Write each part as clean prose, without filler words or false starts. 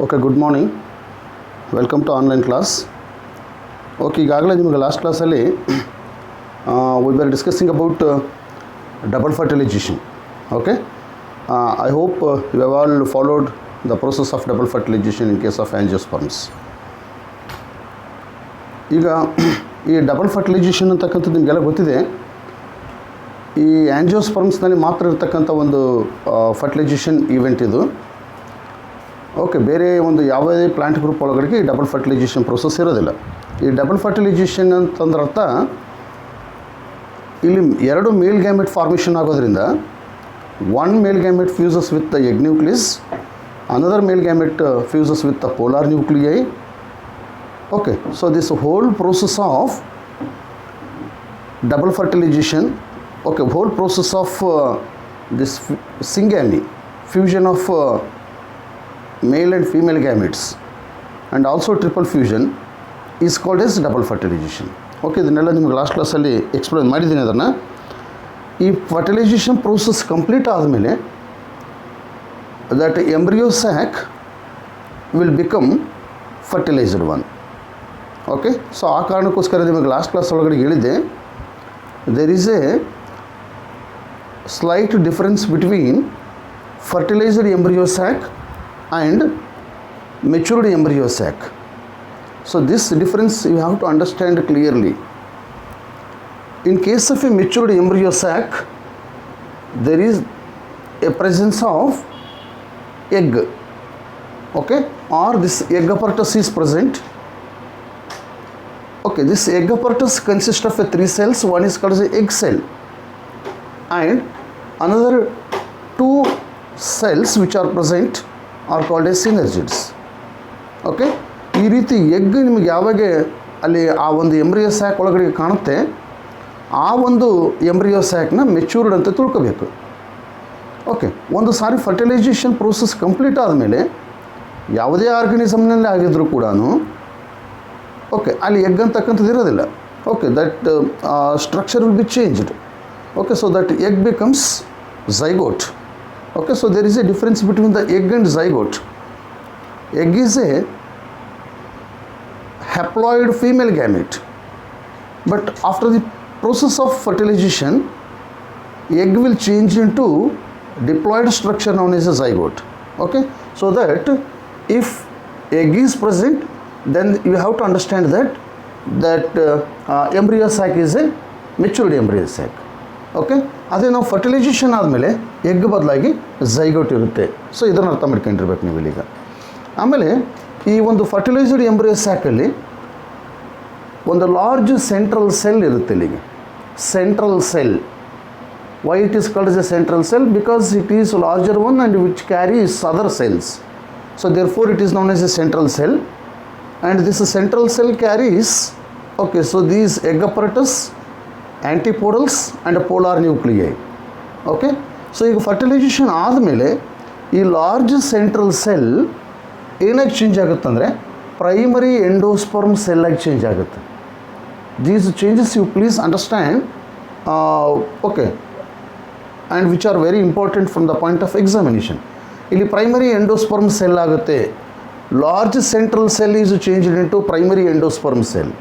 Okay, good morning. Welcome to online class. Okay, ಈಗಾಗಲೇ ನಿಮಗೆ last ಕ್ಲಾಸಲ್ಲಿ we were discussing about double fertilization. Okay, I hope you have all followed the process of double fertilization in case of angiosperms. ಈಗ ಈ double fertilisation ಅಂತಕ್ಕಂಥದ್ದು ನಿಮಗೆಲ್ಲ ಗೊತ್ತಿದೆ. ಈ ಆ್ಯಂಜಿಯೋಸ್ಪರ್ಮ್ಸ್ನಲ್ಲಿ ಮಾತ್ರ ಇರತಕ್ಕಂಥ ಒಂದು ಫರ್ಟಿಲೈಜೇಷನ್ ಈವೆಂಟ್ ಇದು. ಓಕೆ, ಬೇರೆ ಒಂದು ಯಾವುದೇ ಪ್ಲಾಂಟ್ ಗ್ರೂಪ್ ಒಳಗಡೆಗೆ ಈ ಡಬಲ್ ಫರ್ಟಿಲೈಜೇಷನ್ ಪ್ರೋಸೆಸ್ ಇರೋದಿಲ್ಲ. ಈ ಡಬಲ್ ಫರ್ಟಿಲೈಜೇಷನ್ ಅಂತಂದ್ರೆ ಅರ್ಥ ಇಲ್ಲಿ ಎರಡು ಮೇಲ್ ಗ್ಯಾಮೆಟ್ ಫಾರ್ಮೇಷನ್ ಆಗೋದ್ರಿಂದ one male gamete fuses with the egg nucleus, another male gamete fuses with the polar nuclei. Okay, so this whole process of double fertilization, okay, whole process of this syngamy, fusion of male and female gametes and also triple fusion is called as double fertilization. Okay, ಇದನ್ನೆಲ್ಲ ನಿಮಗೆ last ಕ್ಲಾಸಲ್ಲಿ explain ಮಾಡಿದ್ದೀನಿ. ಅದನ್ನು ಈ fertilisation process complete ಆದಮೇಲೆ that embryo sac will become fertilised one. Okay, so ಆ ಕಾರಣಕ್ಕೋಸ್ಕರ ನಿಮಗೆ ಲಾಸ್ಟ್ ಕ್ಲಾಸ್ ಒಳಗಡೆ ಹೇಳಿದ್ದೆ, there is a slight difference between fertilised embryo sac and matured embryo sac. So this difference you have to understand clearly. In case of a matured embryo sac, there is a presence of egg, okay, or this egg apparatus is present. Okay, this egg apparatus consists of 3 cells. One is called as the egg cell and another 2 cells which are present are called as synergids. Okay, ಈ ರೀತಿ egg ನಿಮಗೆ ಯಾವಾಗ ಅಲ್ಲಿ ಆ ಒಂದು embryo sack ಒಳಗಡೆ ಕಾಣುತ್ತೆ, ಆ ಒಂದು ಎಂಬ್ರಿಯೋ ಸ್ಯಾಕ್ನ ಮೆಚೂರ್ಡ್ ಅಂತ ತಿಳ್ಕೋಬೇಕು. ಓಕೆ, ಒಂದು ಸಾರಿ ಫರ್ಟಿಲೈಜೇಷನ್ ಪ್ರೋಸೆಸ್ ಕಂಪ್ಲೀಟ್ ಆದಮೇಲೆ ಯಾವುದೇ ಆರ್ಗನಿಸಮ್ನಲ್ಲಿ ಆಗಿದ್ರೂ ಕೂಡ ಓಕೆ ಅಲ್ಲಿ ಎಗ್ ಅಂತಕ್ಕಂಥದ್ದು ಇರೋದಿಲ್ಲ. Okay, that structure will be changed. Okay, so that egg becomes zygote. Okay, so there is a difference between the egg and zygote. Egg is a haploid female gamete, but after the process of fertilization, egg will change into diploid structure known as a zygote. Okay, so that if egg is present, then you have to understand that embryo sac is a matured embryo sac. Okay, ಅದೇ ನಾವು fertilisation ಆದಮೇಲೆ egg ಬದಲಾಗಿ zygote ಇರುತ್ತೆ. So ಇದನ್ನು ಅರ್ಥ ಮಾಡ್ಕೊಂಡಿರ್ಬೇಕು ನೀವು ಇಲ್ಲಿಗ. ಆಮೇಲೆ ಈ ಒಂದು ಫರ್ಟಿಲೈಸ್ಡ್ ಎಂಬ್ರಿಯೋ ಸ್ಯಾಕಲ್ಲಿ ಒಂದು ಲಾರ್ಜ್ ಸೆಂಟ್ರಲ್ ಸೆಲ್ ಇರುತ್ತೆ. ಇಲ್ಲಿಗೆ central cell, why it is called as a central cell? Because it is larger one and which carries other cells. So there four it is known as a central cell, and this central cell carries, okay, so these egg apparatus, antipodals and polar nuclei. Okay, so ಈಗ fertilisation ಆದಮೇಲೆ ಈ large central cell ಏನಾಗಿ change ಆಗುತ್ತಂದರೆ primary endosperm ಸೆಲ್ಲಾಗಿ change ಆಗುತ್ತೆ. These changes you please understand, okay, and which are very important from the point of examination. ಇಲ್ಲಿ primary endosperm cell ಆಗುತ್ತೆ. Large central cell is changed into primary endosperm cell.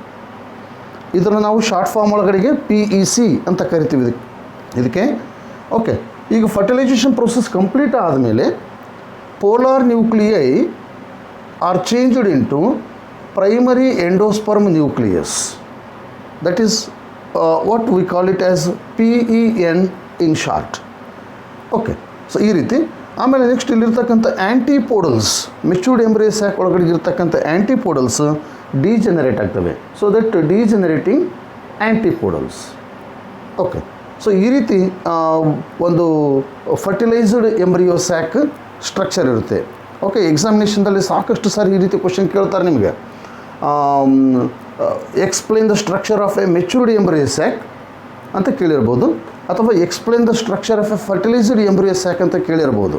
ಇದನ್ನು ನಾವು short form ಒಳಗಡೆಗೆ PEC ಅಂತ ಕರಿತೀವಿ ಇದಕ್ಕೆ. Okay, ಈಗ fertilisation process complete ಆದಮೇಲೆ polar nuclei are changed into primary endosperm nucleus. That is what we call it as PEN in short. Okay, so ಈ ರೀತಿ. ಆಮೇಲೆ ನೆಕ್ಸ್ಟ್ ಇಲ್ಲಿರ್ತಕ್ಕಂಥ ಆ್ಯಂಟಿಪೋಡಲ್ಸ್, ಮೆಚೂರ್ಡ್ ಎಂಬ್ರಿಯೋ ಸ್ಯಾಕ್ ಒಳಗಡೆ ಇರ್ತಕ್ಕಂಥ ಆ್ಯಂಟಿಪೋಡಲ್ಸ್ ಡಿಜೆನರೇಟ್ ಆಗ್ತವೆ. So that degenerating antipodals. Okay, so ಈ ರೀತಿ ಒಂದು ಫರ್ಟಿಲೈಸ್ಡ್ ಎಂಬ್ರಿಯೋ ಸ್ಯಾಕ್ ಸ್ಟ್ರಕ್ಚರ್ ಇರುತ್ತೆ. ಓಕೆ, ಎಕ್ಸಾಮಿನೇಷನ್ದಲ್ಲಿ ಸಾಕಷ್ಟು ಸಾರಿ ಈ ರೀತಿ ಕ್ವಶನ್ ಕೇಳ್ತಾರೆ ನಿಮಗೆ. Explain the structure of a matured embryo sac ಅಂತ ಕೇಳಿರ್ಬೋದು, ಅಥವಾ explain the structure of a fertilised embryo sac ಅಂತ ಕೇಳಿರ್ಬೋದು.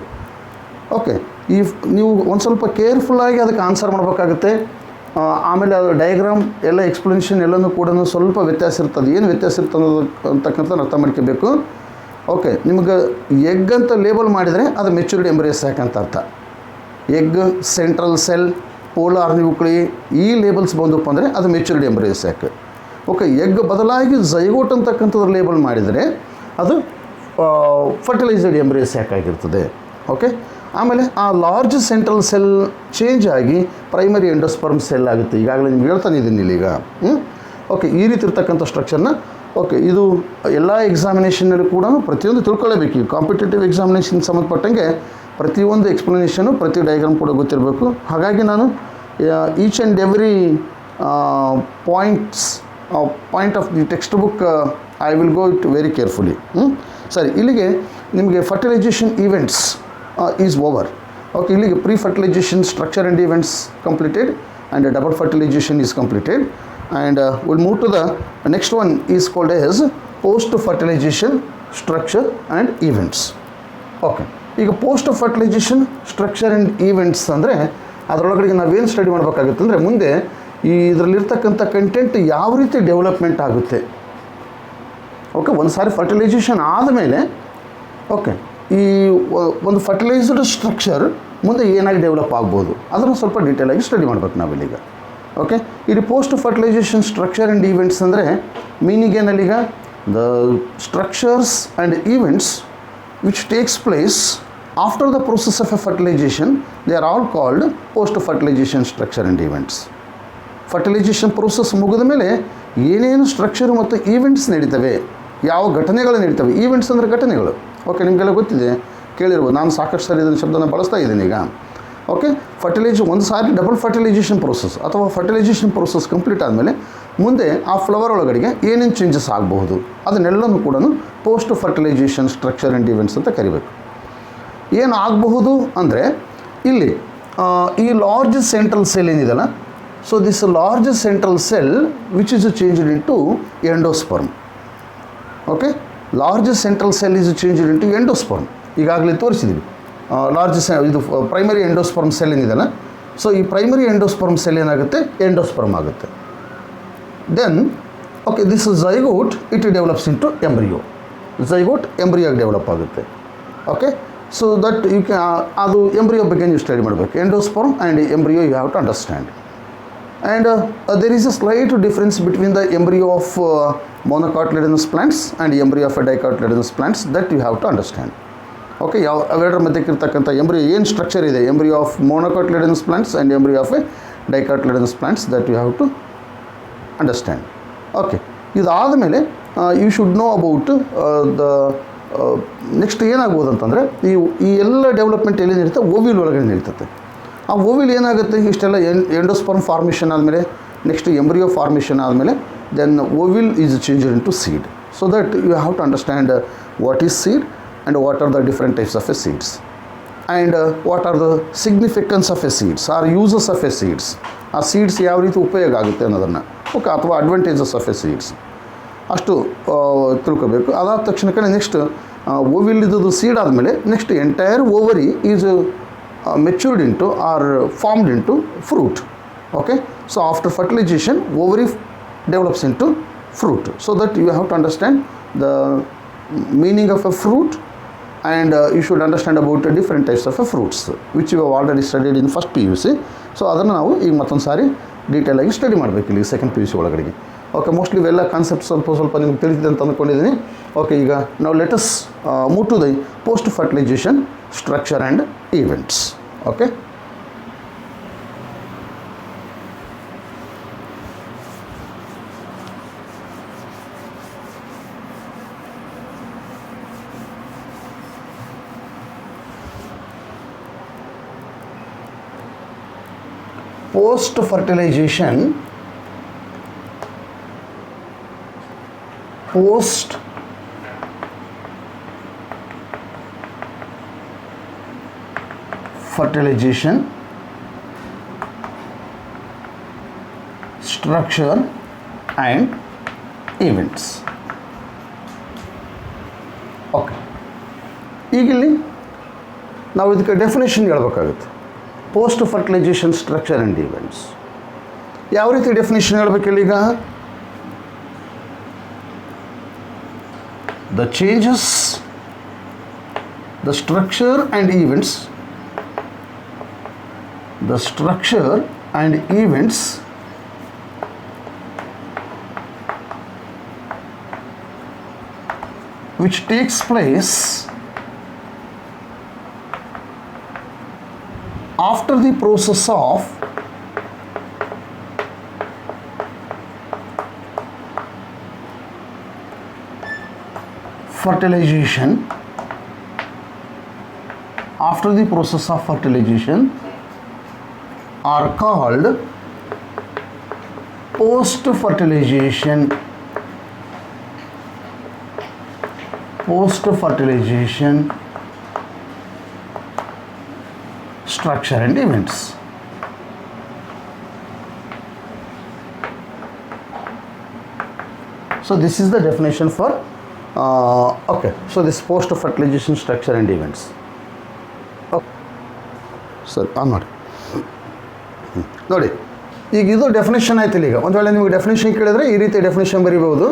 ಓಕೆ, ಈ ನೀವು ಒಂದು ಸ್ವಲ್ಪ ಕೇರ್ಫುಲ್ಲಾಗಿ ಅದಕ್ಕೆ ಆನ್ಸರ್ ಮಾಡಬೇಕಾಗುತ್ತೆ. ಆಮೇಲೆ ಅದು ಡಯಾಗ್ರಾಮ್ ಎಲ್ಲ ಎಕ್ಸ್ಪ್ಲನೇಷನ್ ಎಲ್ಲನೂ ಕೂಡ ಸ್ವಲ್ಪ ವ್ಯತ್ಯಾಸ ಇರ್ತದೆ. ಏನು ವ್ಯತ್ಯಾಸ ಇರ್ತದೆ ಅಂತಕ್ಕಂಥ ಅರ್ಥ ಮಾಡ್ಕೋಬೇಕು. ಓಕೆ, ನಿಮ್ಗೆ ಎಗ್ ಅಂತ ಲೇಬಲ್ ಮಾಡಿದರೆ ಅದು ಮೆಚೂರ್ಡ್ ಎಂಬ್ರಿಯೋ ಸ್ಯಾಕ್ ಅಂತ ಅರ್ಥ. Egg, central cell, polar nuclei, ಈ ಲೇಬಲ್ಸ್ ಬಂದಪ್ಪ ಅಂದರೆ ಅದು matured embryo sack. Okay, egg ಬದಲಾಗಿ ಝೈಗೋಟ್ ಅಂತಕ್ಕಂಥದ್ದು ಲೇಬಲ್ ಮಾಡಿದರೆ ಅದು ಫರ್ಟಿಲೈಸ್ಡ್ ಎಂಬ್ರಿಯೋ ಸ್ಯಾಕ್ ಆಗಿರ್ತದೆ. ಓಕೆ, ಆಮೇಲೆ ಆ ಲಾರ್ಜ್ ಸೆಂಟ್ರಲ್ ಸೆಲ್ ಚೇಂಜ್ ಆಗಿ ಪ್ರೈಮರಿ ಎಂಡೋಸ್ಪರ್ಮ್ ಸೆಲ್ ಆಗುತ್ತೆ. ಈಗಾಗಲೇ ನಿಮ್ಗೆ ಹೇಳ್ತಾನೆ ಇದ್ದೀನಿ ಇಲ್ಲೀಗ. ಓಕೆ, ಈ ರೀತಿ ಇರ್ತಕ್ಕಂಥ ಸ್ಟ್ರಕ್ಚರ್ನ, ಓಕೆ, ಇದು ಎಲ್ಲ ಎಕ್ಸಾಮಿನೇಷನ್ನಲ್ಲಿ ಕೂಡ ಪ್ರತಿಯೊಂದು ತಿಳ್ಕೊಳ್ಳೇಬೇಕು. ಈ ಕಾಂಪಿಟೇಟಿವ್ ಎಕ್ಸಾಮಿನೇಷನ್ ಸಂಬಂಧಪಟ್ಟಂಗೆ ಪ್ರತಿಯೊಂದು ಎಕ್ಸ್ಪ್ಲನೇಷನು, ಪ್ರತಿ ಡಯಾಗ್ರಾಮ್ ಕೂಡ ಗೊತ್ತಿರಬೇಕು. ಹಾಗಾಗಿ ನಾನು each and every point of the textbook I will go it very carefully. ಸರಿ, ಇಲ್ಲಿಗೆ ನಿಮಗೆ fertilisation events is over. Okay, ಇಲ್ಲಿಗೆ pre fertilisation structure and events completed and double fertilisation is completed. And we'll move to the next one is called as post fertilization structure and events. Okay, ಈಗ post fertilisation structure and events ಅಂದರೆ ಅದರೊಳಗಡೆ ನಾವೇನು study ಮಾಡಬೇಕಾಗುತ್ತೆ ಅಂದರೆ ಮುಂದೆ ಈ ಇದರಲ್ಲಿರ್ತಕ್ಕಂಥ content ಯಾವ ರೀತಿ ಡೆವಲಪ್ಮೆಂಟ್ ಆಗುತ್ತೆ. ಓಕೆ, ಒಂದು ಸಾರಿ ಫರ್ಟಿಲೈಜೇಷನ್ ಆದಮೇಲೆ ಓಕೆ ಈ ಒಂದು ಫರ್ಟಿಲೈಸ್ಡ್ ಸ್ಟ್ರಕ್ಚರ್ ಮುಂದೆ ಏನಾಗಿ ಡೆವಲಪ್ ಆಗ್ಬೋದು ಅದನ್ನು ಸ್ವಲ್ಪ ಡೀಟೇಲಾಗಿ ಸ್ಟಡಿ ಮಾಡ್ಬೇಕು ನಾವಿಲ್ಲೀಗ. ಓಕೆ, ಇಲ್ಲಿ post fertilisation structure and events ಅಂದರೆ ಮೀನಿಂಗ್ ಏನಲ್ಲೀಗ the structures and events which takes place after the process of a fertilisation, they are all called post fertilisation structure and events. Fertilisation process ಮುಗಿದ ಮೇಲೆ ಏನೇನು structure ಮತ್ತು events ನಡೀತವೆ, ಯಾವ ಘಟನೆಗಳು ನಡೀತವೆ. Events ಅಂದರೆ ಘಟನೆಗಳು. ಓಕೆ, ನಿಮಗೆಲ್ಲ ಗೊತ್ತಿದೆ, ಕೇಳಿರ್ಬೋದು. ನಾನು ಸಾಕಷ್ಟು ಸಾರಿ ಇದನ್ನು ಶಬ್ದನ ಬಳಸ್ತಾ ಇದ್ದೀನಿ ಈಗ. ಓಕೆ, ಒಂದು ಸಾರಿ ಡಬಲ್ ಫರ್ಟಿಲೈಜೇಷನ್ ಪ್ರೋಸೆಸ್ ಅಥವಾ ಫರ್ಟಿಲೈಜೇಷನ್ ಪ್ರೋಸೆಸ್ ಕಂಪ್ಲೀಟ್ ಆದಮೇಲೆ ಮುಂದೆ ಆ ಫ್ಲವರ್ ಒಳಗಡೆಗೆ ಏನೇನು ಚೇಂಜಸ್ ಆಗಬಹುದು ಅದನ್ನೆಲ್ಲನೂ ಕೂಡ post fertilisation structure and events ಅಂತ ಕರಿಬೇಕು. ಏನು ಆಗಬಹುದು ಅಂದರೆ ಇಲ್ಲಿ ಈ ಲಾರ್ಜ್ ಸೆಂಟ್ರಲ್ ಸೆಲ್ ಏನಿದೆಲ್ಲ, so this large central cell which is changed into endosperm. Okay, large central cell is changed into endosperm. ಈಗಾಗಲೇ ತೋರಿಸಿದ್ವಿ. ಇದು ಪ್ರೈಮರಿ ಎಂಡೋಸ್ಪರ್ಮ್ ಸೆಲ್ ಏನಿದೆಲ್ಲ, ಸೊ ಈ ಪ್ರೈಮರಿ ಎಂಡೋಸ್ಪರ್ಮ್ ಸೆಲ್ ಏನಾಗುತ್ತೆ, ಎಂಡೋಸ್ಪರ್ಮ್ ಆಗುತ್ತೆ. Then okay, this zygote it develops into embryo. Zygote ಎಂಬ್ರಿಯೋಗೆ develop ಆಗುತ್ತೆ. Okay, so that you ಅದು ಎಂಬ್ರಿಯೋ ಬಗ್ಗೆ ನೀವು ಸ್ಟಡಿ ಮಾಡಬೇಕು. Endosperm and embryo you have to understand. And there is a slight difference between the embryo of monocotyledonous plants and embryo of a dicotyledonous plants that you have to understand. Okay, ಅವೆರಡರ ಮಧ್ಯಕ್ಕೆ ಇರ್ತಕ್ಕಂಥ embryo ಏನು structure ಇದೆ, embryo of monocotyledonous plants and embryo of a dicotyledonous plants that you have to understand. Okay, ಇದಾದ ಮೇಲೆ you should know about the next ಏನಾಗ್ಬೋದು ಅಂತಂದರೆ ಈ ಎಲ್ಲ ಡೆವಲಪ್ಮೆಂಟ್ ಎಲ್ಲಿ ನಡೀತದೆ, ಓವಿಲ್ ಒಳಗಡೆ ನಡೀತದೆ. ಆ ಓವಿಲ್ ಏನಾಗುತ್ತೆ, ಇಷ್ಟೆಲ್ಲ ಎಂಡೋಸ್ಪರ್ಮ್ ಫಾರ್ಮೇಷನ್ ಆದಮೇಲೆ ನೆಕ್ಸ್ಟ್ ಎಂಬ್ರಿಯೋ ಫಾರ್ಮೇಷನ್ ಆದಮೇಲೆ then ovule is changed into seed. So that you have to understand what is seed and what are the different types of a seeds and what are the significance of a seeds or uses of a seeds. ಆ seeds ಯಾವ ರೀತಿ ಉಪಯೋಗ ಆಗುತ್ತೆ ಅನ್ನೋದನ್ನು, okay, ಅಥವಾ advantages of a seeds ಅಷ್ಟು ತಿಳ್ಕೋಬೇಕು. ಅದಾದ ತಕ್ಷಣಕ್ಕೆ ನೆಕ್ಸ್ಟ್ ಓವಿಲ್ ಇದ್ದದ್ದು ಸೀಡ್ ಆದಮೇಲೆ next entire ovary is matured into or formed into fruit. Okay, so after fertilization ovary develops into fruit. So that you have to understand the meaning of a fruit and you should understand about different types of fruits which you have already studied in first PUC. So ಅದನ್ನು ನಾವು ಈಗ ಮತ್ತೊಂದು ಸಾರಿ ಡೀಟೇಲಾಗಿ study ಮಾಡಬೇಕು ಇಲ್ಲಿ second PUC ಒಳಗಡೆಗೆ. Okay, mostly ಇವೆಲ್ಲ ಕಾನ್ಸೆಪ್ಟ್ ಸ್ವಲ್ಪ ನಿಮ್ಗೆ ತಿಳಿದಿದೆ ಅಂತ ಅಂದ್ಕೊಂಡಿದ್ದೀನಿ. ಓಕೆ, ಈಗ ನಾವು let's move to the post fertilisation structure and events. Okay, post fertilization structure and events. Okay, ಈಗಿಲ್ಲಿ ನಾವು ಇದಕ್ಕೆ ಡೆಫಿನೇಷನ್ ಹೇಳ್ಬೇಕಾಗುತ್ತೆ. Post fertilisation structure and events ಯಾವ ರೀತಿ ಡೆಫಿನೇಷನ್ ಹೇಳ್ಬೇಕಿಲ್ಲ? ಈಗ the changes, the structure and events the structure and events which takes place after the process of fertilization, after the process of fertilization are called post-fertilization structure and events. So this is the definition for okay, so this post-fertilization structure and events. Okay. Sir on ಮಾಡಿ ನೋಡಿ, ಈಗ ಇದು definition ಆಯ್ತಿಲ್ಲ. ಈಗ ಒಂದು ವೇಳೆ ನಿಮಗೆ definition ಕೇಳಿದ್ರೆ ಈ ರೀತಿ ಡೆಫಿನೇಷನ್ ಬರೀಬೋದು.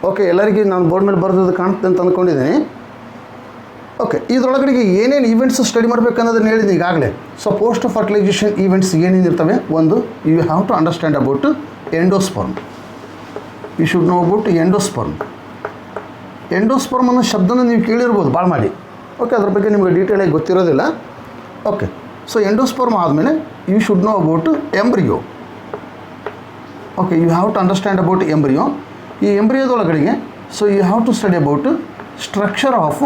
ಓಕೆ, ಎಲ್ಲರಿಗೂ ನಾನು ಬೋರ್ಡ್ ಮೇಲೆ ಬರೆದು ಕಾಣುತ್ತೆ ಅಂತ ಅಂದ್ಕೊಂಡಿದ್ದೀನಿ. ಓಕೆ, ಇದರೊಳಗಡೆಗೆ ಏನೇನು ಈವೆಂಟ್ಸ್ ಸ್ಟಡಿ ಮಾಡಬೇಕು ಅನ್ನೋದನ್ನು ಹೇಳಿದ್ದೀನಿ ಈಗಾಗಲೇ. ಸೊ ಪೋಸ್ಟ್ ಫರ್ಟಿಲೈಸೇಷನ್ ಈವೆಂಟ್ಸ್ ಏನೇನು ಇರ್ತವೆ, ಒಂದು you have to understand about endosperm. You should know about endosperm. Endosperm ಅನ್ನೋ ಶಬ್ದನ ನೀವು ಕೇಳಿರ್ಬೋದು ಭಾಳ ಮಾಡಿ. ಓಕೆ, ಅದ್ರ ಬಗ್ಗೆ ನಿಮಗೆ ಡೀಟೇಲಾಗಿ ಗೊತ್ತಿರೋದಿಲ್ಲ. ಓಕೆ, ಸೊ ಎಂಡೋಸ್ಪರ್ಮ್ ಆದಮೇಲೆ you should know about embryo. Okay, you have to understand about embryo. ಈ ಎಂಬ್ರಿಯೋದೊಳಗಡೆಗೆ so you have to study about structure of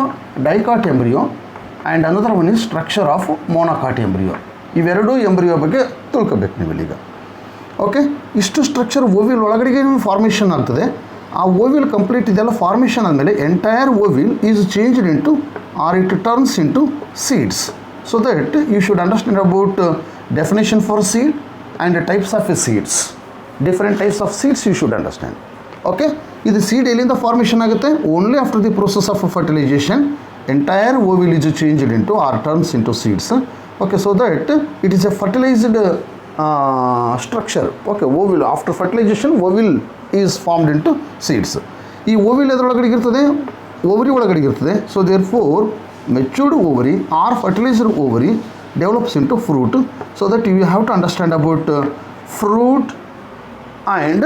dicot embryo and another one is structure of monocot embryo. ಇವೆರಡೂ embryo ಬಗ್ಗೆ ತಿಳ್ಕೊಬೇಕು ನೀವು ಇಲ್ಲಿಗ. Okay, ಇಷ್ಟು structure ಓವಿಲ್ ಒಳಗಡೆಗೆ ನಿಮಗೆ formation ಆಗ್ತದೆ. ಆ ಓವಿಲ್ ಕಂಪ್ಲೀಟ್ ಇದೆಲ್ಲ ಫಾರ್ಮೇಷನ್ ಆದಮೇಲೆ entire ovule is changed into or it turns into seeds. So that you should understand about definition for seed and types of a seeds. Different types of seeds you should understand. Okay, ಇದು seed ಎಲ್ಲಿಂದ formation ಆಗುತ್ತೆ? Only after the process of fertilisation entire ovule is changed into or turns into seeds. Okay, so that it is a fertilised structure. Okay, ಓವಿಲ್ after fertilisation ovule is formed into seeds. ಈ ovule ಎದರೊಳಗಡೆ ಇರ್ತದೆ? Ovary ಒಳಗಡೆ ಇರ್ತದೆ. So there four matured ovary or fertilised ovary develops into fruit. So that you have to understand about fruit and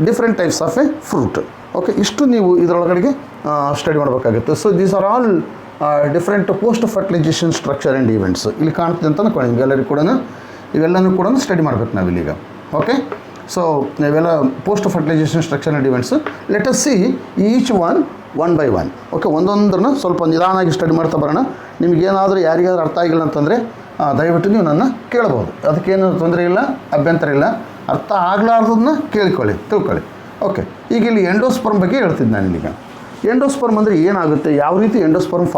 different types of a fruit. Okay, ಇಷ್ಟು ನೀವು ಇದರೊಳಗಡೆಗೆ study ಮಾಡಬೇಕಾಗುತ್ತೆ. So these are all different post fertilisation structure and events ಇಲ್ಲಿ ಕಾಣ್ತದೆ ಅಂತ ಅನ್ಕೊಳ್ಳಿ. ನಿಮಗೆಲ್ಲರಿಗೂ ಕೂಡ ಇವೆಲ್ಲನೂ ಕೂಡ ಸ್ಟಡಿ ಮಾಡಬೇಕು ನಾವಿಲ್ಲೀಗ. ಓಕೆ, ಸೊ ಇವೆಲ್ಲ post fertilisation structure and events. Let us see each one by one. Okay, ಒಂದೊಂದನ್ನು ಸ್ವಲ್ಪ ನಿಧಾನವಾಗಿ ಸ್ಟಡಿ ಮಾಡ್ತಾ ಬರೋಣ. ನಿಮಗೇನಾದರೂ ಯಾರಿಗಾದ್ರೂ ಅರ್ಥ ಆಗಿಲ್ಲ ಅಂತಂದರೆ ದಯವಿಟ್ಟು ನೀವು ನನ್ನ ಕೇಳ್ಬೋದು. ಅದಕ್ಕೇನು ತೊಂದರೆ ಇಲ್ಲ, ಅಭ್ಯಂತರ ಇಲ್ಲ. ಅರ್ಥ ಆಗಲಾರ್ದನ್ನ ತಿಳ್ಕೊಳ್ಳಿ. ಓಕೆ, ಈಗ ಇಲ್ಲಿ ಎಂಡೋಸ್ಪರ್ಮ್ ಬಗ್ಗೆ ಹೇಳ್ತಿದ್ದೆ ನಾನು ಇಲ್ಲಿಗ. ಎಂಡೋಸ್ಪರ್ಮ್ ಅಂದರೆ ಏನಾಗುತ್ತೆ, ಯಾವ ರೀತಿ ಎಂಡೋಸ್ಪರ್ಮ್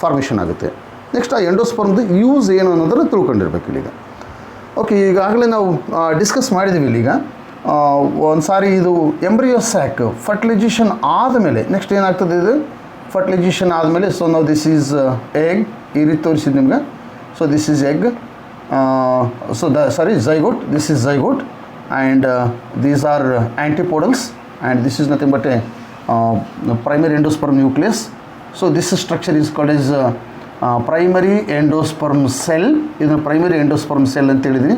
ಫಾರ್ಮೇಷನ್ ಆಗುತ್ತೆ, ನೆಕ್ಸ್ಟ್ ಆ ಎಂಡೋಸ್ಪರ್ಮ್ದು ಯೂಸ್ ಏನು ಅನ್ನೋದನ್ನು ತಿಳ್ಕೊಂಡಿರ್ಬೇಕು ಇಲ್ಲಿಗ. ಓಕೆ, ಈಗಾಗಲೇ ನಾವು ಡಿಸ್ಕಸ್ ಮಾಡಿದ್ದೀವಿ ಇಲ್ಲಿಗ. ಒಂದು ಸಾರಿ ಇದು ಎಂಬ್ರಿಯೋ ಸ್ಯಾಕ್ ಫರ್ಟಿಲೈಸೇಷನ್ ಆದಮೇಲೆ ನೆಕ್ಸ್ಟ್ ಏನಾಗ್ತದೆ, ಇದು ಫರ್ಟಿಲೈಸೇಷನ್ ಆದಮೇಲೆ ಸೊ ನಾವು ದಿಸ್ ಈಸ್ ಎಗ್, ಈ ರೀತಿ ತೋರಿಸಿದ್ದು ನಿಮ್ಗೆ. So this is egg, zygote, this is zygote, and these are antipodals, and this is nothing but a primary endosperm nucleus. So this structure is called as primary endosperm cell. This primary endosperm cell anta helidini.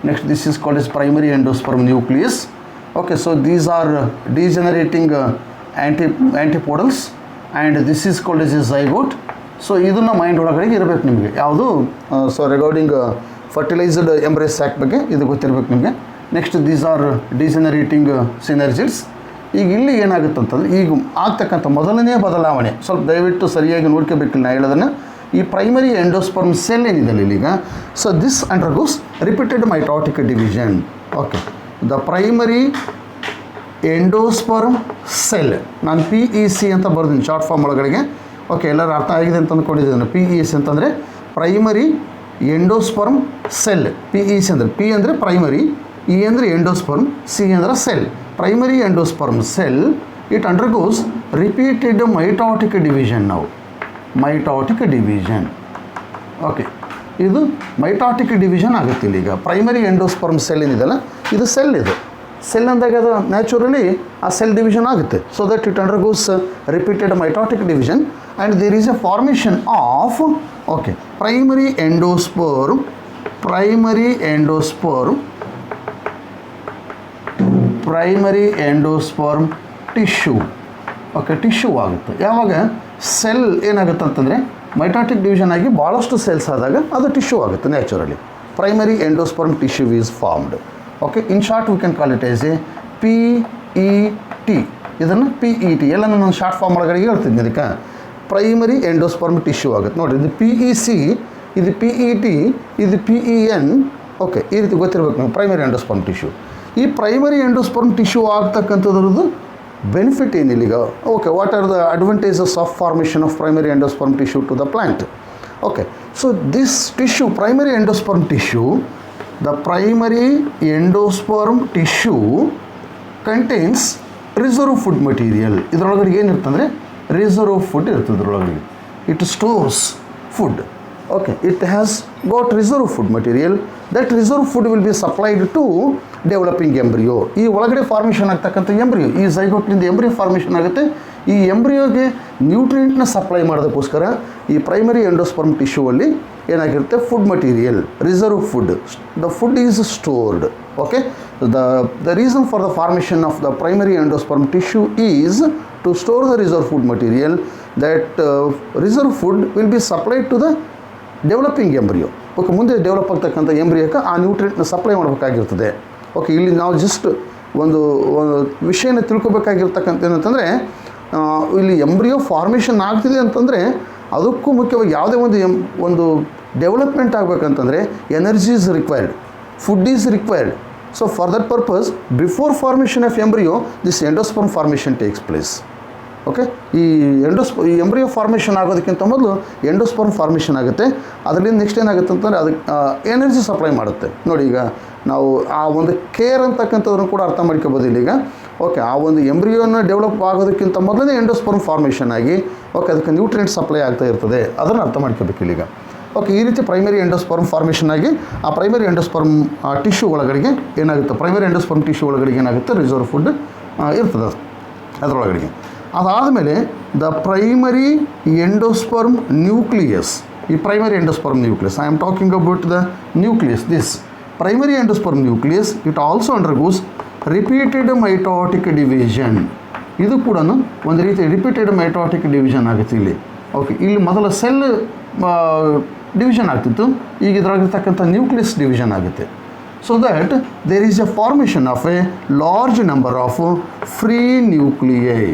Next, this is called as primary endosperm nucleus. Okay, so these are degenerating antipodals, and this is called as a zygote. So ಇದನ್ನು mind ಒಳಗಡೆಗೆ ಇರಬೇಕು ನಿಮಗೆ. ಯಾವುದು? So regarding fertilised embryo sac ಬಗ್ಗೆ ಇದು ಗೊತ್ತಿರಬೇಕು ನಿಮಗೆ. Next, these are degenerating synergids. ಈಗ ಇಲ್ಲಿ ಏನಾಗುತ್ತೆ ಅಂತಂದರೆ, ಈಗ ಆಗ್ತಕ್ಕಂಥ ಮೊದಲನೇ ಬದಲಾವಣೆ ಸ್ವಲ್ಪ ದಯವಿಟ್ಟು ಸರಿಯಾಗಿ ನೋಡ್ಕೋಬೇಕಿಲ್ಲ ನಾ ಹೇಳೋದನ್ನು. ಈ ಪ್ರೈಮರಿ ಎಂಡೋಸ್ಪರ್ಮ್ ಸೆಲ್ ಏನಿದೆ ಇಲ್ಲಿಗ, so this undergoes repeated mitotic division. Okay, the primary endosperm cell, ನಾನು PEC ಅಂತ ಬರ್ತೀನಿ ಶಾರ್ಟ್ ಫಾರ್ಮ್ ಒಳಗಡೆಗೆ. ಓಕೆ, ಎಲ್ಲರೂ ಅರ್ಥ ಆಗಿದೆ ಅಂತ ಅಂದ್ಕೊಂಡಿದ್ದೀನಿ. PEC ಅಂತಂದರೆ ಪ್ರೈಮರಿ ಎಂಡೋಸ್ಪರ್ಮ್ ಸೆಲ್. PEC ಅಂದರೆ P ಅಂದರೆ ಪ್ರೈಮರಿ, E ಅಂದರೆ ಎಂಡೋಸ್ಪರ್ಮ್, C ಅಂದರೆ cell. Primary endosperm cell, it undergoes repeated mitotic division. ನಾವು ಮೈಟಾಟಿಕ್ ಡಿವಿಷನ್. ಓಕೆ, ಇದು ಮೈಟಾಟಿಕ್ ಡಿವಿಷನ್ ಆಗುತ್ತೆ ಇಲ್ಲಿಗ. ಪ್ರೈಮರಿ ಎಂಡೋಸ್ಪರ್ಮ್ ಸೆಲ್ ಏನಿದೆಲ್ಲ ಇದು ಸೆಲ್. ಇದು ಸೆಲ್ ಅಂದಾಗ ಅದು ನ್ಯಾಚುರಲಿ ಆ ಸೆಲ್ ಡಿವಿಷನ್ ಆಗುತ್ತೆ. So that it undergoes repeated mitotic division and there is a formation of primary endosperm primary endosperm tissue. Okay, tissue ಆಗುತ್ತೆ. ಯಾವಾಗ ಸೆಲ್ ಏನಾಗುತ್ತೆ ಅಂತಂದರೆ ಮೈಟಾಟಿಕ್ ಡಿವಿಷನ್ ಆಗಿ ಭಾಳಷ್ಟು ಸೆಲ್ಸ್ ಆದಾಗ ಅದು ಟಿಶ್ಯೂ ಆಗುತ್ತೆ naturally. Primary endosperm tissue is formed. Okay, in short we can call it as A PET. ಇದನ್ನು PET ಎಲ್ಲ ನಾನು ಶಾರ್ಟ್ ಫಾರ್ಮ್ ಒಳಗಡೆ ಹೇಳ್ತೀನಿ. ಅದಕ್ಕೆ ಪ್ರೈಮರಿ ಎಂಡೋಸ್ಪರ್ಮ್ ಟಿಶ್ಯೂ ಆಗುತ್ತೆ. ನೋಡಿ, ಇದು PEC, ಇದು PET, ಇದು PEN. ಓಕೆ, ಈ ರೀತಿ ಗೊತ್ತಿರಬೇಕು ನಾವು ಪ್ರೈಮರಿ ಎಂಡೋಸ್ಪರ್ಮ್ ಟಿಶ್ಯೂ. ಈ ಪ್ರೈಮರಿ ಎಂಡೋಸ್ಪರ್ಮ್ ಟಿಶ್ಯೂ ಆಗ್ತಕ್ಕಂಥದ್ರದ್ದು ಬೆನಿಫಿಟ್ ಏನಿಲ್ಲ ಈಗ. Okay, what are the advantages of formation of primary endosperm tissue to the plant? Okay, so this tissue, primary endosperm tissue, the primary endosperm tissue contains reserve food material. ಇದರೊಳಗಡೆ ಏನಿರ್ತಂದರೆ reserve food ಇರ್ತದೆ ಇದರೊಳಗಡೆ. It stores food. Okay, it has got reserve food material. That reserve food will be supplied to developing embryo. ಈ ಒಳಗಡೆ formation ಆಗ್ತಕ್ಕಂಥ embryo, ಈ ಝೈಗೋಟ್ನಿಂದ embryo formation ಆಗುತ್ತೆ. ಈ ಎಂಬ್ರಿಯೋಗೆ ನ್ಯೂಟ್ರಿಯೆಂಟ್ನ supply ಮಾಡೋದಕ್ಕೋಸ್ಕರ ಈ ಪ್ರೈಮರಿ ಎಂಡೋಸ್ಪರ್ಮ್ ಟಿಶ್ಯೂ ಅಲ್ಲಿ ಏನಾಗಿರುತ್ತೆ, food material, reserve food. The food is stored. Okay, the reason for the formation of the primary endosperm tissue is to store the reserve food material. That reserve food will be supplied to the developing embryo. Okay, ಮುಂದೆ develop ಆಗ್ತಕ್ಕಂಥ ಎಂಬ್ರಿಯೋಕ್ಕೆ ಆ ನ್ಯೂಟ್ರಿಯೆಂಟ್ನ supply ಮಾಡಬೇಕಾಗಿರ್ತದೆ. Okay, ಇಲ್ಲಿ ನಾವು just ಒಂದು ವಿಷಯನ ತಿಳ್ಕೊಬೇಕಾಗಿರ್ತಕ್ಕಂಥ ಏನಂತಂದರೆ, ಇಲ್ಲಿ ಎಂಬ್ರಿಯೋ ಫಾರ್ಮೇಷನ್ ಆಗ್ತಿದೆ ಅಂತಂದರೆ ಅದಕ್ಕೂ ಮುಖ್ಯವಾಗಿ ಯಾವುದೇ ಒಂದು ಡೆವಲಪ್ಮೆಂಟ್ ಆಗಬೇಕಂತಂದರೆ energy is required, food is required. So for that purpose before formation of embryo this endosperm formation takes place. Okay, ಈ ಎಂಬ್ರಿಯೋ ಫಾರ್ಮೇಷನ್ ಆಗೋದಕ್ಕಿಂತ ಮೊದಲು ಎಂಡೋಸ್ಪರ್ಮ್ ಫಾರ್ಮೇಷನ್ ಆಗುತ್ತೆ. ಅದರಿಂದ ನೆಕ್ಸ್ಟ್ ಏನಾಗುತ್ತೆ ಅಂತಂದರೆ ಅದಕ್ಕೆ ಎನರ್ಜಿ ಸಪ್ಲೈ ಮಾಡುತ್ತೆ. ನೋಡಿ, ಈಗ ನಾವು ಆ ಒಂದು ಕೇರ್ ಅಂತಕ್ಕಂಥದ್ದನ್ನು ಕೂಡ ಅರ್ಥ ಮಾಡ್ಕೋಬೋದು ಇಲ್ಲಿಗ. ಓಕೆ, ಆ ಒಂದು ಎಂಬ್ರಿಯೋನ ಡೆವಲಪ್ ಆಗೋದಕ್ಕಿಂತ ಮೊದಲೇ ಎಂಡೋಸ್ಪರ್ಮ್ ಫಾರ್ಮೇಷನ್ ಆಗಿ ಓಕೆ ಅದಕ್ಕೆ ನ್ಯೂಟ್ರಿಯೆಂಟ್ ಸಪ್ಲೈ ಆಗ್ತಾ ಇರ್ತದೆ. ಅದನ್ನು ಅರ್ಥ ಮಾಡ್ಕೋಬೇಕು ಇಲ್ಲಿಗ. ಓಕೆ, ಈ ರೀತಿ ಪ್ರೈಮರಿ ಎಂಡೋಸ್ಪರ್ಮ್ ಫಾರ್ಮೇಷನ್ ಆಗಿ ಆ ಪ್ರೈಮರಿ ಎಂಡೋಸ್ಪರ್ಮ್ ಟಿಶ್ಯೂ ಒಳಗಡೆಗೆ ಏನಾಗುತ್ತೆ, ಪ್ರೈಮರಿ ಎಂಡೋಸ್ಪರ್ಮ್ ಟಿಶ್ಯೂ ಒಳಗಡೆಗೆ ಏನಾಗುತ್ತೆ, ರಿಸರ್ವ್ ಫುಡ್ ಇರ್ತದೆ ಅದರೊಳಗಡೆಗೆ. ಅದಾದಮೇಲೆ ದ ಪ್ರೈಮರಿ ಎಂಡೋಸ್ಪರ್ಮ್ ನ್ಯೂಕ್ಲಿಯಸ್. ಈ primary endosperm nucleus, I am talking about the nucleus. This primary endosperm nucleus it also undergoes repeated mitotic division. ಇದು ಕೂಡ ಒಂದು ರೀತಿ ರಿಪೀಟೆಡ್ ಮೈಟೋಟಿಕ್ ಡಿವಿಷನ್ ಆಗುತ್ತೆ ಇಲ್ಲಿ. ಓಕೆ, ಇಲ್ಲಿ ಮೊದಲ ಸೆಲ್ ಡಿವಿಷನ್ ಆಗ್ತಿತ್ತು, ಈಗ ಇದರಾಗಿರ್ತಕ್ಕಂಥ ನ್ಯೂಕ್ಲಿಯಸ್ ಡಿವಿಷನ್ ಆಗುತ್ತೆ. So that there is a formation of a large number of free nuclei.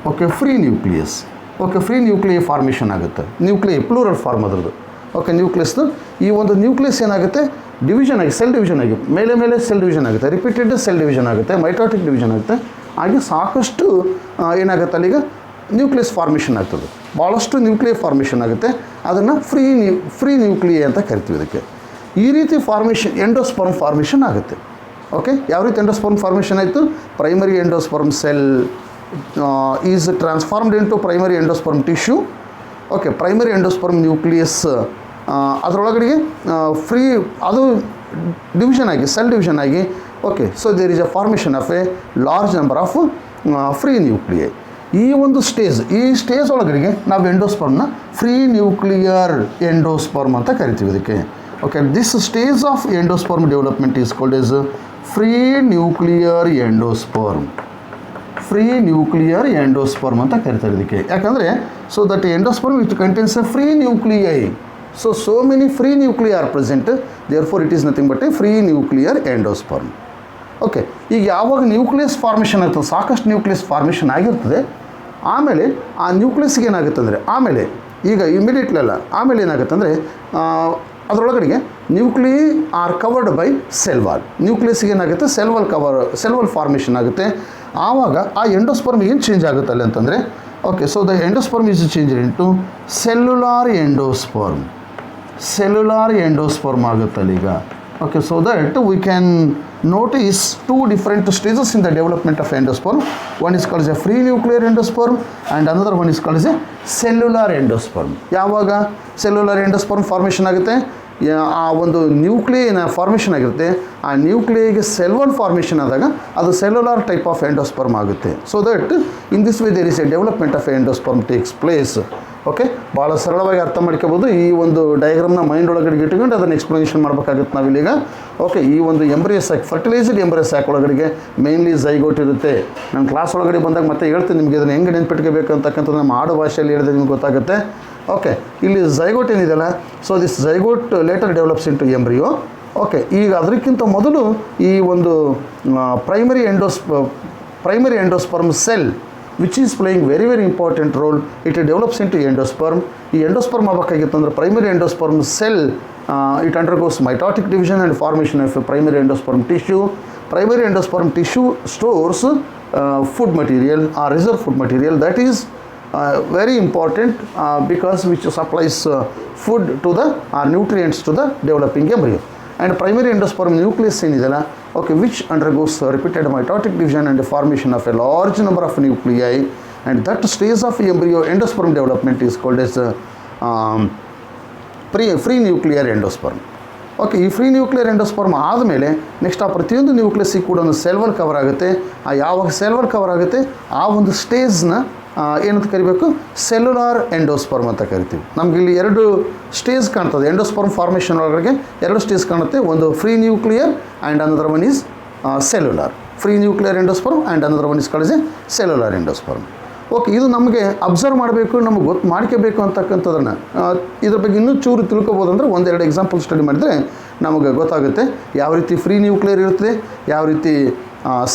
Okay, free nucleus. Okay, free nuclei formation ಆಗುತ್ತೆ. ನ್ಯೂಕ್ಲಿಯೈ ಪ್ಲೂರಲ್ ಫಾರ್ಮ್ ಅದರದ್ದು. ಓಕೆ, ನ್ಯೂಕ್ಲಿಯಸ್ದು ಈ ಒಂದು ನ್ಯೂಕ್ಲಿಯಸ್ ಏನಾಗುತ್ತೆ, ಡಿವಿಷನ್ ಆಗಿ ಸೆಲ್ ಡಿವಿಷನ್ ಆಗಿ ಮೇಲೆ ಸೆಲ್ ಡಿವಿಷನ್ ಆಗುತ್ತೆ, ರಿಪೀಟೆಡ್ ಸೆಲ್ ಡಿವಿಷನ್ ಆಗುತ್ತೆ, ಮೈಟೋಟಿಕ್ ಡಿವಿಷನ್ ಆಗುತ್ತೆ. ಹಾಗೆ ಸಾಕಷ್ಟು ಏನಾಗುತ್ತೆ ಅಲ್ಲಿಗ ನ್ಯೂಕ್ಲಿಯಸ್ ಫಾರ್ಮೇಷನ್ ಆಗ್ತದೆ. ಭಾಳಷ್ಟು ನ್ಯೂಕ್ಲಿಯರ್ ಫಾರ್ಮೇಷನ್ ಆಗುತ್ತೆ. ಅದನ್ನು ಫ್ರೀ ನ್ಯೂಕ್ಲಿಯೈ ಅಂತ ಕರಿತೀವಿ ಇದಕ್ಕೆ. ಈ ರೀತಿ ಫಾರ್ಮೇಷನ್ ಎಂಡೋಸ್ಪರ್ಮ್ ಫಾರ್ಮೇಷನ್ ಆಗುತ್ತೆ. ಓಕೆ, ಯಾವ ರೀತಿ ಎಂಡೋಸ್ಪರ್ಮ್ ಫಾರ್ಮೇಷನ್ ಆಯಿತು, primary endosperm cell is transformed into primary endosperm tissue. Okay, primary endosperm nucleus ಅದರೊಳಗಡೆಗೆ ಫ್ರೀ ಅದು ಡಿವಿಷನ್ ಆಗಿ ಸೆಲ್ ಡಿವಿಷನ್ ಆಗಿ. Okay, so there is a formation of a large number of free nuclei. ಈ ಒಂದು stage ಒಳಗಡೆಗೆ ನಾವು ಎಂಡೋಸ್ಪರ್ಮ್ನ free nuclear endosperm ಅಂತ ಕರಿತೀವಿ ಇದಕ್ಕೆ. Okay, this stage of endosperm development is called S free nuclear endosperm. Free nuclear endosperm ಅಂತ ಕರಿತಾರೆ ಇದಕ್ಕೆ. ಯಾಕಂದರೆ so that endosperm which contains A free nuclei. So many free nuclei are present, therefore it is nothing but a free nuclear endosperm. Okay, ಈಗ ಯಾವಾಗ nucleus formation ಆಗ್ತದೆ, ಸಾಕಷ್ಟು nucleus formation ಆಗಿರ್ತದೆ, ಆಮೇಲೆ ಆ ನ್ಯೂಕ್ಲಿಯಸ್ಗೆ ಏನಾಗುತ್ತೆ ಅಂದರೆ ಆಮೇಲೆ ಈಗ ಇಮಿಡಿಯೇಟ್ಲಿ ಅಲ್ಲ, ಆಮೇಲೆ ಏನಾಗುತ್ತೆ ಅಂದರೆ ಅದರೊಳಗಡೆಗೆ nuclei are covered by cell wall. ನ್ಯೂಕ್ಲಿಯಸ್ಗೆ ಏನಾಗುತ್ತೆ, ಸೆಲ್ ವಾಲ್ ಫಾರ್ಮೇಷನ್ ಆಗುತ್ತೆ. ಆವಾಗ ಆ ಎಂಡೋಸ್ಪರ್ಮ್ ಏನು ಚೇಂಜ್ ಆಗುತ್ತೆ ಅಲ್ಲಿ ಅಂತಂದರೆ, okay, so the endosperm is change into cellular endosperm ಆಗುತ್ತೆ ಅಲ್ಲೀಗ. Okay, so that we can notice two different stages in the development of endosperm. One is called as a free nuclear endosperm and another one is called as a cellular endosperm. ಯಾವಾಗ cellular endosperm formation ಆಗುತ್ತೆ, ಆ ಒಂದು ನ್ಯೂಕ್ಲಿಯನ formation ಆಗಿರುತ್ತೆ, ಆ ನ್ಯೂಕ್ಲಿಯಿಗೆ cell one formation ಆದಾಗ ಅದು cellular type of endosperm ಆಗುತ್ತೆ. So that in this way there is a development of endosperm takes place. Okay, ಭಾಳ ಸರಳವಾಗಿ ಅರ್ಥ ಮಾಡ್ಕೋಬೋದು. ಈ ಒಂದು ಡಯಾಗ್ರಾಮ್ನ ಮೈಂಡ್ ಒಳಗಡೆ ಇಟ್ಕೊಂಡು ಅದನ್ನು ಎಕ್ಸ್ಪ್ಲನೇಷನ್ ಮಾಡಬೇಕಾಗುತ್ತೆ ನಾವಿಲ್ಲೀಗ. ಓಕೆ, ಈ ಒಂದು embryo sack, fertilised embryo sack ಒಳಗಡೆಗೆ ಮೇನ್ಲಿ ಝೈಗೋಟ್ ಇರುತ್ತೆ. ನಾನು ಕ್ಲಾಸ್ ಒಳಗಡೆ ಬಂದಾಗ ಮತ್ತೆ ಹೇಳ್ತೀನಿ ನಿಮಗೆ ಇದನ್ನು ಹೆಂಗೆ ನೆನ್ಪಿಟ್ಕೋಬೇಕು ಅಂತಕ್ಕಂಥದ್ದು ನಮ್ಮ ಆಡು ಭಾಷೆಯಲ್ಲಿ ಹೇಳಿದ್ರೆ ನಿಮ್ಗೆ ಗೊತ್ತಾಗುತ್ತೆ. ಓಕೆ, ಇಲ್ಲಿ ಝೈಗೋಟ್ ಏನಿದೆಯಲ್ಲ, so this zygote later develops into embryo. Okay, ಈಗ ಅದಕ್ಕಿಂತ ಮೊದಲು ಈ ಒಂದು primary endosperm cell which is playing very very important role, it develops into endosperm. ಈ ಎಂಡೋಸ್ಪರ್ಮ್ ಆಗಬೇಕಾಗಿತ್ತು ಅಂದರೆ primary endosperm cell it undergoes mitotic division and formation of a primary endosperm tissue. Primary endosperm tissue stores food material or reserve food material that is very important because which supplies food to the nutrients to the developing embryo. And primary endosperm nucleus ಏನಿದೆಯಲ್ಲ, okay, which undergoes repeated mitotic division and formation of a large number of nuclei, and that stage of embryo endosperm development is called as free nuclear endosperm. Okay, ಈ free nuclear endosperm ಆದಮೇಲೆ next ಆ ಪ್ರತಿಯೊಂದು ನ್ಯೂಕ್ಲಿಯಸ್ಸಿಗೆ ಕೂಡ ಒಂದು cell wall cover ಆಗುತ್ತೆ. ಯಾವಾಗ cell wall cover ಆಗುತ್ತೆ ಆ ಒಂದು ಸ್ಟೇಜ್ನ ಏನಂತ ಕರಿಬೇಕು, ಸೆಲ್ಯುಲಾರ್ ಎಂಡೋಸ್ಪರ್ಮ್ ಅಂತ ಕರಿತೀವಿ. ನಮ್ಗೆ ಇಲ್ಲಿ ಎರಡು ಸ್ಟೇಜ್ ಕಾಣ್ತದೆ ಎಂಡೋಸ್ಪರ್ಮ್ ಫಾರ್ಮೇಷನ್ ಒಳಗಡೆ. ಎರಡು ಸ್ಟೇಜ್ ಕಾಣುತ್ತೆ, ಒಂದು free nuclear and another one is cellular. Free nuclear endosperm and another one is called A cellular endosperm. Okay, ಇದು ನಮಗೆ ಅಬ್ಸರ್ವ್ ಮಾಡಬೇಕು, ನಮಗೆ ಗೊತ್ತು ಮಾಡ್ಕೋಬೇಕು ಅಂತಕ್ಕಂಥದ್ದನ್ನು ಇದ್ರ ಬಗ್ಗೆ ಇನ್ನೂ ಚೂರು ತಿಳ್ಕೊಬೋದು. ಅಂದರೆ ಒಂದೆರಡು ಎಕ್ಸಾಂಪಲ್ ಸ್ಟಡಿ ಮಾಡಿದರೆ ನಮಗೆ ಗೊತ್ತಾಗುತ್ತೆ ಯಾವ ರೀತಿ ಫ್ರೀ ನ್ಯೂಕ್ಲಿಯರ್ ಇರುತ್ತೆ, ಯಾವ ರೀತಿ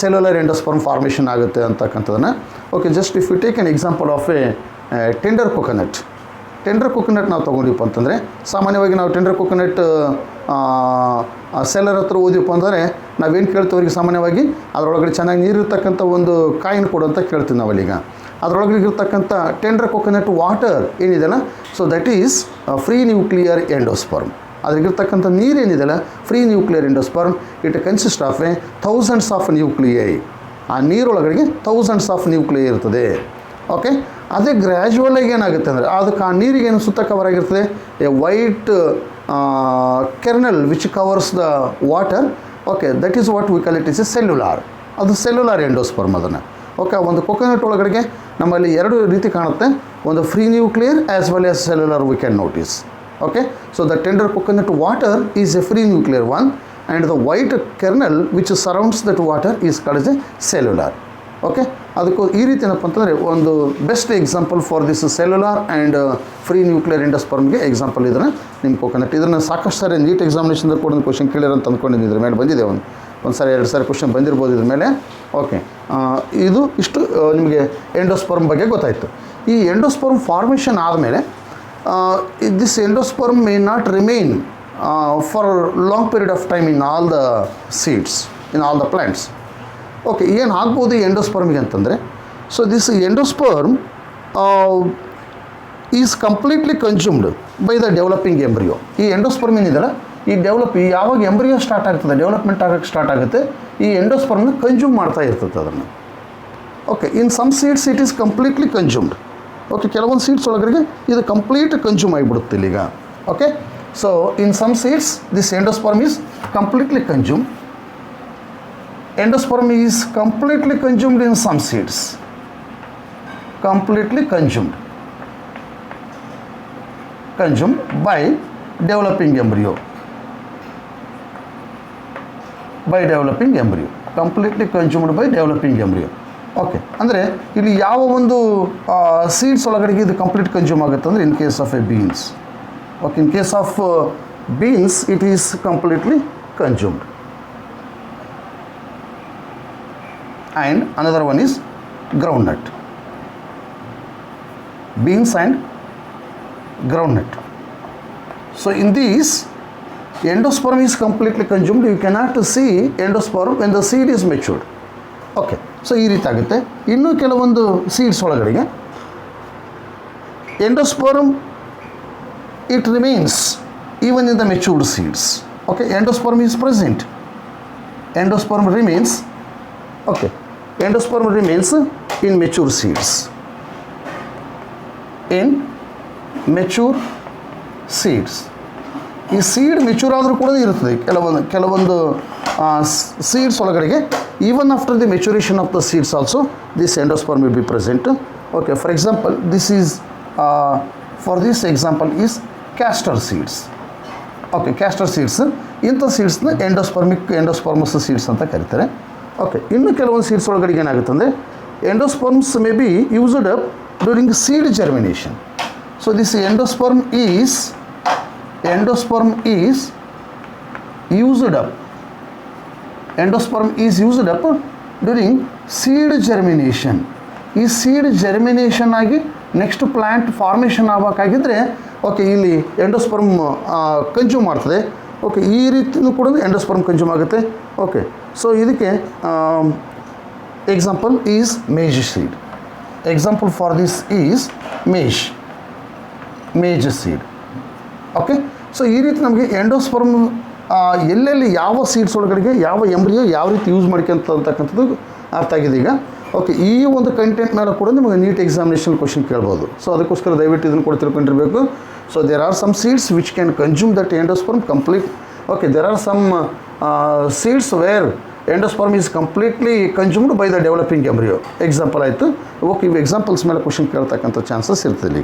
ಸೆಲ್ಯುಲರ್ ಎಂಡೋಸ್ಪರ್ಮ್ ಫಾರ್ಮೇಷನ್ ಆಗುತ್ತೆ ಅಂತಕ್ಕಂಥದ್ದನ್ನು. Okay, just if you take an example of a tender coconut. Tender coconut ನಾವು ತೊಗೊಂಡಿಪ್ಪ ಅಂತಂದರೆ, ಸಾಮಾನ್ಯವಾಗಿ ನಾವು ಟೆಂಡರ್ ಕೊಕೊನಟ್ ಸೆಲ್ಲರ್ ಹತ್ರ ಓದಿಪ್ಪ ಅಂದರೆ ನಾವೇನು ಕೇಳ್ತೀವಿ ಅವರಿಗೆ, ಸಾಮಾನ್ಯವಾಗಿ ಅದರೊಳಗಡೆ ಚೆನ್ನಾಗಿ ನೀರಿರ್ತಕ್ಕಂಥ ಒಂದು ಕಾಯಿನ ಕೊಡು ಅಂತ ಕೇಳ್ತೀವಿ ನಾವಲ್ಲೀಗ. ಅದರೊಳಗೆ ಇರ್ತಕ್ಕಂಥ ಟೆಂಡರ್ ಕೊಕೊನಟ್ ವಾಟರ್ ಏನಿದೆಯಲ್ಲ, so that is free nuclear endosperm. ಅದ್ರಿಗಿರ್ತಕ್ಕಂಥ ನೀರೇನಿದೆಯಲ್ಲ, free nuclear endosperm, it consist of a thousands of nuclei. ಆ ನೀರೊಳಗಡೆಗೆ ಥೌಸಂಡ್ಸ್ ಆಫ್ ನ್ಯೂಕ್ಲಿಯೈ ಇರ್ತದೆ. ಓಕೆ, ಅದೇ ಗ್ರ್ಯಾಜುವಲಾಗಿ ಏನಾಗುತ್ತೆ ಅಂದರೆ ಅದಕ್ಕೆ ಆ ನೀರಿಗೆ ಏನು ಸುತ್ತ ಕವರ್ ಆಗಿರ್ತದೆ, A white kernel which covers the water. Okay, that is what we call it is A cellular. ಅದು ಸೆಲ್ಯುಲಾರ್ ಎಂಡೋಸ್ಪರ್ಮ್ ಅದನ್ನು. ಓಕೆ, ಒಂದು ಕೊಕೊನಟ್ ಒಳಗಡೆಗೆ ನಮ್ಮಲ್ಲಿ ಎರಡು ರೀತಿ ಕಾಣುತ್ತೆ, ಒಂದು free nuclear as well as cellular we can notice. Okay, so the tender coconut water is A free nuclear one and the white kernel which surrounds that water is called as A cellular. Okay, ಅದಕ್ಕೂ ಈ ರೀತಿ ಏನಪ್ಪ ಅಂತಂದರೆ ಒಂದು best example for this cellular and free nuclear ಎಂಡೋಸ್ಪರ್ಮ್ಗೆ example ಇದನ್ನು ನಿಮ್ಮ coconut. ಇದನ್ನು ಸಾಕಷ್ಟು ಸಾರಿ ನೀಟ್ ಎಕ್ಸಾಮಿನೇಷನ್ದಾಗ ಕೂಡ ಒಂದು ಕ್ವಶನ್ ಕೇಳಿರೋ ಅಂತ ಅಂದ್ಕೊಂಡಿದ್ದೀನಿ. ಇದ್ರ ಮೇಲೆ ಬಂದಿದೆ ಒಂದು ಸಾರಿ ಎರಡು ಸಾರಿ ಕ್ವಶನ್ ಬಂದಿರ್ಬೋದು ಇದ್ರ ಮೇಲೆ. ಓಕೆ, ಇದು ಇಷ್ಟು ನಿಮಗೆ ಎಂಡೋಸ್ಪರ್ಮ್ ಬಗ್ಗೆ ಗೊತ್ತಾಯಿತು. ಈ ಎಂಡೋಸ್ಪರ್ಮ್ ಫಾರ್ಮೇಷನ್ ಆದಮೇಲೆ this endosperm may not remain for long period of time in all the seeds, in all the plants. Okay, ಏನು ಆಗ್ಬೋದು ಈ ಎಂಡೋಸ್ಪರ್ಮಿಗೆ ಅಂತಂದರೆ, so this endosperm is completely consumed by the developing embryo. ಈ endosperm ಏನಿದೆಯಲ್ಲ, ಈ ಯಾವಾಗ ಎಂಬ್ರಿಯೋ ಸ್ಟಾರ್ಟ್ ಆಗ್ತದೆ, ಡೆವಲಪ್ಮೆಂಟ್ ಆಗೋಕ್ಕೆ ಸ್ಟಾರ್ಟ್ ಆಗುತ್ತೆ, ಈ ಎಂಡೋಸ್ಪರ್ಮ್ನ ಕನ್ಸ್ಯೂಮ್ ಮಾಡ್ತಾ ಇರ್ತದೆ ಅದನ್ನು. Okay, in some seeds it is completely consumed. Okay, ಕೆಲವೊಂದು ಸೀಡ್ಸ್ ಒಳಗಡೆ ಇದು ಕಂಪ್ಲೀಟ್ ಕನ್ಸ್ಯೂಮ್ ಆಗಿಬಿಡುತ್ತೆ ಇಲ್ಲಿಗ. Okay, so in some seeds this endosperm is completely consumed. Endosperm is completely consumed in some seeds. Completely consumed by developing embryo. Completely consumed by developing embryo. Okay, ಅಂದರೆ ಇಲ್ಲಿ ಯಾವ ಒಂದು seeds ಒಳಗಡೆಗೆ ಇದು complete consume ಆಗುತ್ತೆ ಅಂದರೆ ಇನ್ case of A beans. Okay, in case of beans it is completely consumed. And another one is groundnut. Beans and groundnut. So in these, endosperm is completely consumed. You cannot see endosperm when the seed is matured. Okay, so ಈ ರೀತಿ ಆಗುತ್ತೆ. ಇನ್ನೂ ಕೆಲವೊಂದು seeds ಒಳಗಡೆಗೆ endosperm it remains even in the matured seeds. Okay, endosperm is present. Endosperm remains. Okay, endosperm remains in mature seeds. In mature seeds. ಈ seed mature ಆದರೂ ಕೂಡ ಇರ್ತದೆ ಕೆಲವೊಂದು ಸೀಡ್ಸ್ ಒಳಗಡೆಗೆ even after the maturation of the seeds also this endosperm will be present. Okay, for example this is for this example is castor seeds. Okay, castor seeds, ಇಂಥ ಸೀಡ್ಸ್ನ ಎಂಡೋಸ್ಪರ್ಮಸ್ seeds ಅಂತ ಕರೀತಾರೆ. Okay, ಇನ್ನು ಕೆಲವೊಂದು ಸೀಡ್ಸ್ ಒಳಗಡೆಗೆ ಏನಾಗುತ್ತೆ ಅಂದರೆ endosperms may be used up during seed germination. So this endosperm is used up during seed germination. ಈ seed germination ಆಗಿ ನೆಕ್ಸ್ಟ್ ಪ್ಲ್ಯಾಂಟ್ ಫಾರ್ಮೇಷನ್ ಆಗಬೇಕಾಗಿದ್ದರೆ ಓಕೆ ಇಲ್ಲಿ ಎಂಡೋಸ್ಪರ್ಮ್ ಕನ್ಸ್ಯೂಮ್ ಮಾಡ್ತದೆ. ಓಕೆ, ಈ ರೀತಿಯೂ ಕೂಡ ಎಂಡೋಸ್ಪರ್ಮ್ ಕನ್ಸ್ಯೂಮ್ ಆಗುತ್ತೆ. ಓಕೆ, ಸೊ ಇದಕ್ಕೆ example is maize seed. Example for this is maize seed. Okay, so ಈ ರೀತಿ ನಮಗೆ ಎಂಡೋಸ್ಪರ್ಮ್ ಎಲ್ಲೆಲ್ಲಿ ಯಾವ ಸೀಡ್ಸ್ ಒಳಗಡೆಗೆ ಯಾವ ಎಂಬ್ರಿಯೋ ಯಾವ ರೀತಿ ಯೂಸ್ ಮಾಡ್ಕೊಂತಕ್ಕಂಥದ್ದು ಅರ್ಥ ಆಗಿದೆ ಈಗ. ಓಕೆ, ಈ ಒಂದು ಕಂಟೆಂಟ್ ಮೇಲೆ ಕೂಡ ನಿಮಗೆ ನೀಟ್ ಎಕ್ಸಾಮಿನೇಷನ್ ಕ್ವಶನ್ ಕೇಳ್ಬೋದು. ಸೊ ಅದಕ್ಕೋಸ್ಕರ ದಯವಿಟ್ಟು ಇದನ್ನು ಕೂಡ ತಿಳ್ಕೊಂಡಿರಬೇಕು. So there are some seeds which can consume that endosperm complete. Okay, there are some seeds where endosperm is completely consumed by the developing embryo. Example ಆಯಿತು. ಓಕೆ, ಇವು examples ಮೇಲೆ question ಕೇಳ್ತಕ್ಕಂಥ ಚಾನ್ಸಸ್ ಇರ್ತದೆ.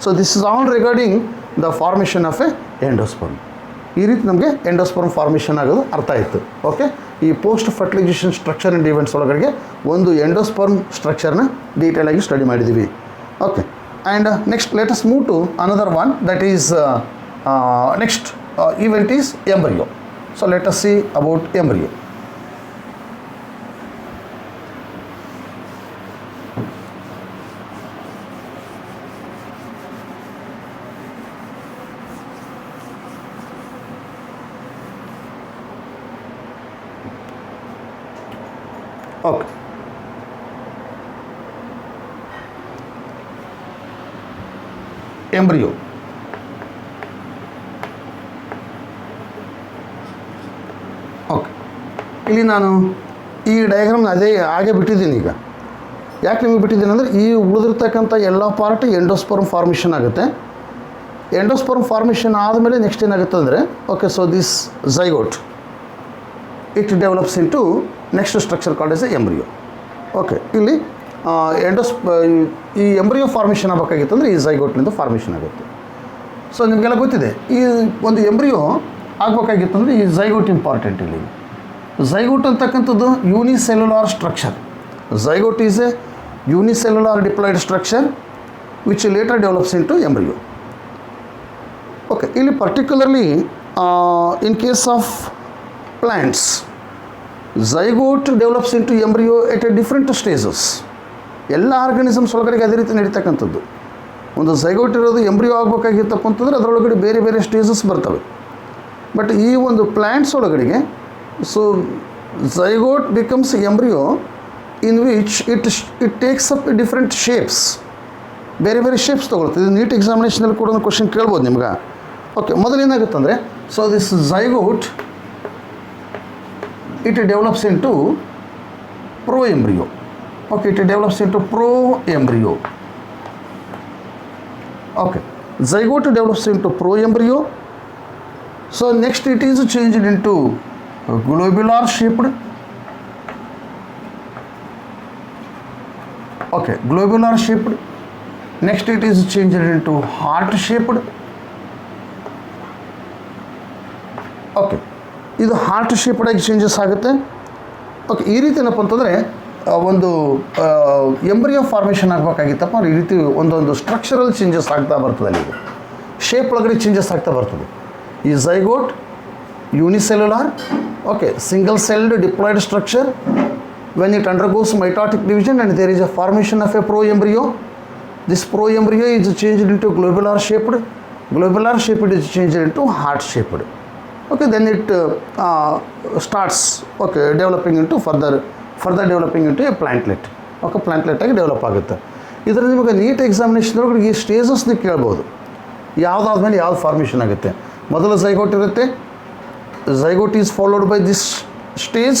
So this is all regarding the formation of a endosperm. ಈ ರೀತಿ ನಮಗೆ endosperm formation ಆಗೋದು ಅರ್ಥ ಆಯಿತು. ಓಕೆ, ಈ post fertilisation structure and events ಒಳಗಡೆಗೆ ಒಂದು ಎಂಡೋಸ್ಪರ್ಮ್ ಸ್ಟ್ರಕ್ಚರ್ನ ಡೀಟೇಲಾಗಿ ಸ್ಟಡಿ ಮಾಡಿದ್ದೀವಿ. Okay, and next let us move to another one that is next event is embryo. So let us see about embryo. Okay. Embryo. Okay, ಇಲ್ಲಿ ನಾನು ಈ ಡಯಾಗ್ರಾಮ್ನ ಅದೇ ಹಾಗೆ ಬಿಟ್ಟಿದ್ದೀನಿ. ಈಗ ಯಾಕೆ ನಿಮಗೆ ಬಿಟ್ಟಿದ್ದೀನಿ ಅಂದರೆ ಈ ಉಳಿದಿರ್ತಕ್ಕಂಥ ಎಲ್ಲ ಪಾರ್ಟ್ ಎಂಡೋಸ್ಪರ್ಮ್ ಫಾರ್ಮೇಷನ್ ಆಗುತ್ತೆ. ಎಂಡೋಸ್ಪರ್ಮ್ ಫಾರ್ಮೇಷನ್ ಆದಮೇಲೆ ನೆಕ್ಸ್ಟ್ ಏನಾಗುತ್ತೆ ಅಂದರೆ okay, so this zygote it develops into next structure called as A embryo. Okay, ಇಲ್ಲಿ ಈ ಎಂಬ್ರಿಯೋ ಫಾರ್ಮೇಷನ್ ಆಗಬೇಕಾಗಿತ್ತು ಅಂದರೆ ಈ ಝೈಗೋಟ್ನಿಂದ ಫಾರ್ಮೇಷನ್ ಆಗುತ್ತೆ. ಸೊ ನಿಮಗೆಲ್ಲ ಗೊತ್ತಿದೆ, ಈ ಒಂದು ಎಂಬ್ರಿಯೋ ಆಗಬೇಕಾಗಿತ್ತು ಅಂದರೆ ಈ ಝೈಗೋಟ್ ಇಂಪಾರ್ಟೆಂಟ್. ಇಲ್ಲಿ ಝೈಗೋಟ್ ಅಂತಕ್ಕಂಥದ್ದು unicellular structure. Zygote is a unicellular diploid structure which later develops into embryo. Okay, ಇಲ್ಲಿ particularly in case of plants zygote develops into embryo at a different stages. ಎಲ್ಲ organisms ಒಳಗಡೆಗೆ ಅದೇ ರೀತಿ ನಡೀತಕ್ಕಂಥದ್ದು. ಒಂದು zygote ಇರೋದು embryo ಆಗಬೇಕಾಗಿತ್ತಪ್ಪ ಅಂತಂದರೆ ಅದರೊಳಗಡೆ ಬೇರೆ ಬೇರೆ ಸ್ಟೇಜಸ್ ಬರ್ತವೆ. ಬಟ್ ಈ ಒಂದು ಪ್ಲ್ಯಾಂಟ್ಸ್ ಒಳಗಡೆಗೆ so zygote becomes embryo in which it takes up different shapes. ಬೇರೆ ಬೇರೆ ಶೇಪ್ಸ್ ತೊಗೊಳುತ್ತೆ. ಇದು ನೀಟ್ ಎಕ್ಸಾಮಿನೇಷನಲ್ಲಿ ಕೂಡ ಒಂದು ಕ್ವಶನ್ ಕೇಳ್ಬೋದು ನಿಮ್ಗೆ. ಓಕೆ, ಮೊದಲೇನಾಗುತ್ತೆ ಅಂದರೆ so this zygote it develops into pro-embryo. Okay, it develops into pro-embryo. Okay, zygote develops into pro-embryo. So next it is changed into globular shaped. Okay, globular shaped. Next it is changed into heart shaped. Okay, ಇದು heart ಶೇಪ್ಡಾಗಿ changes ಆಗುತ್ತೆ. Okay, ಈ ರೀತಿ ಏನಪ್ಪ ಅಂತಂದರೆ ಒಂದು embryo formation ಆಗಬೇಕಾಗಿತ್ತಪ್ಪ ಈ ರೀತಿ ಒಂದೊಂದು ಸ್ಟ್ರಕ್ಚರಲ್ ಚೇಂಜಸ್ ಆಗ್ತಾ ಬರ್ತದೆ. ಅಲ್ಲಿ ಇದು ಶೇಪ್ ಒಳಗಡೆ ಚೇಂಜಸ್ ಆಗ್ತಾ ಬರ್ತದೆ. ಈ zygote unicellular okay single celled diploid structure when it undergoes mitotic division and there is a formation of a pro embryo. This pro embryo is changed into globular shaped. Globular shaped is changed into heart shaped. Okay, then it starts okay developing into further developing into a plantlet. Okay, plantlet ಆಗಿ develop ಆಗುತ್ತೆ. ಇದರ ನಿಮಗೆ NEET examination ಒಳಗಡೆ ಈ ಸ್ಟೇಜಸ್ನ ಕೇಳ್ಬೋದು. ಯಾವುದಾದ್ಮೇಲೆ ಯಾವ್ದು formation ಆಗುತ್ತೆ. ಮೊದಲು ಝೈಗೋಟ್ ಇರುತ್ತೆ. Zygote is followed by this stage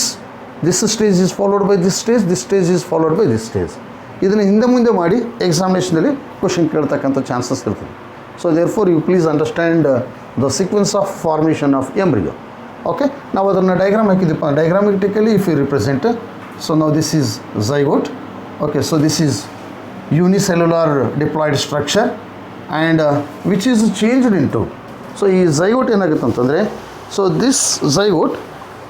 is followed by this stage is followed by this stage. ಇದನ್ನು ಹಿಂದೆ ಮುಂದೆ ಮಾಡಿ ಎಕ್ಸಾಮಿನೇಷನಲ್ಲಿ ಕ್ವಶನ್ ಕೇಳ್ತಕ್ಕಂಥ ಚಾನ್ಸಸ್ ಇರ್ತದೆ. So there for you please understand the sequence of formation of embryo. Okay, now ಅದನ್ನು diagram ಹಾಕಿದೀಪ, diagrammatically if you represent, so now this is zygote. Okay, so this is unicellular diploid structure and which is changed into, so ಈ zygote ಏನಾಗುತ್ತೆ ಅಂತಂದರೆ, so this zygote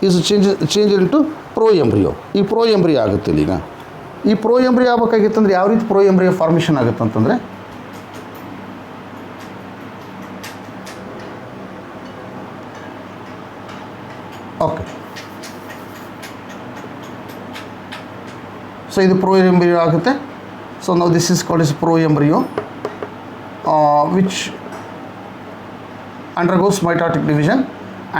is changed into pro embryo. ಈ pro embryo ಆಗುತ್ತೆ ಇಲ್ಲಿ. ಈಗ ಈ pro embryo ಆಗಬೇಕಾಗಿತ್ತಂದ್ರೆ ಯಾವ ರೀತಿ pro embryo ಫಾರ್ಮೇಷನ್ ಆಗುತ್ತೆ ಅಂತಂದರೆ, ಓಕೆ, ಸೊ ಇದು pro embryo ಆಗುತ್ತೆ. So now this is called as pro embryo which undergoes mitotic division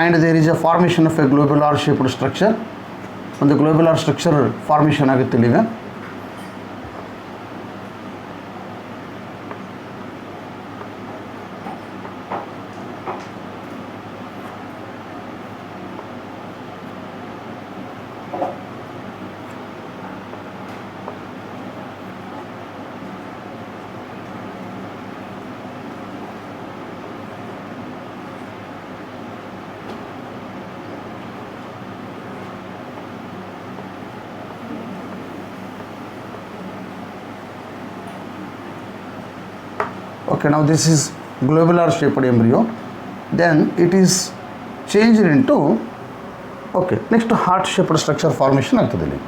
and there is a formation of a globular shaped structure. ಒಂದು globular structure formation ಆಗುತ್ತೆ ಈಗ. Okay, now this is globular shaped embryo, then it is changed into, okay, next heart shaped structure formation ಆಗ್ತದೆ ಇಲ್ಲಿ.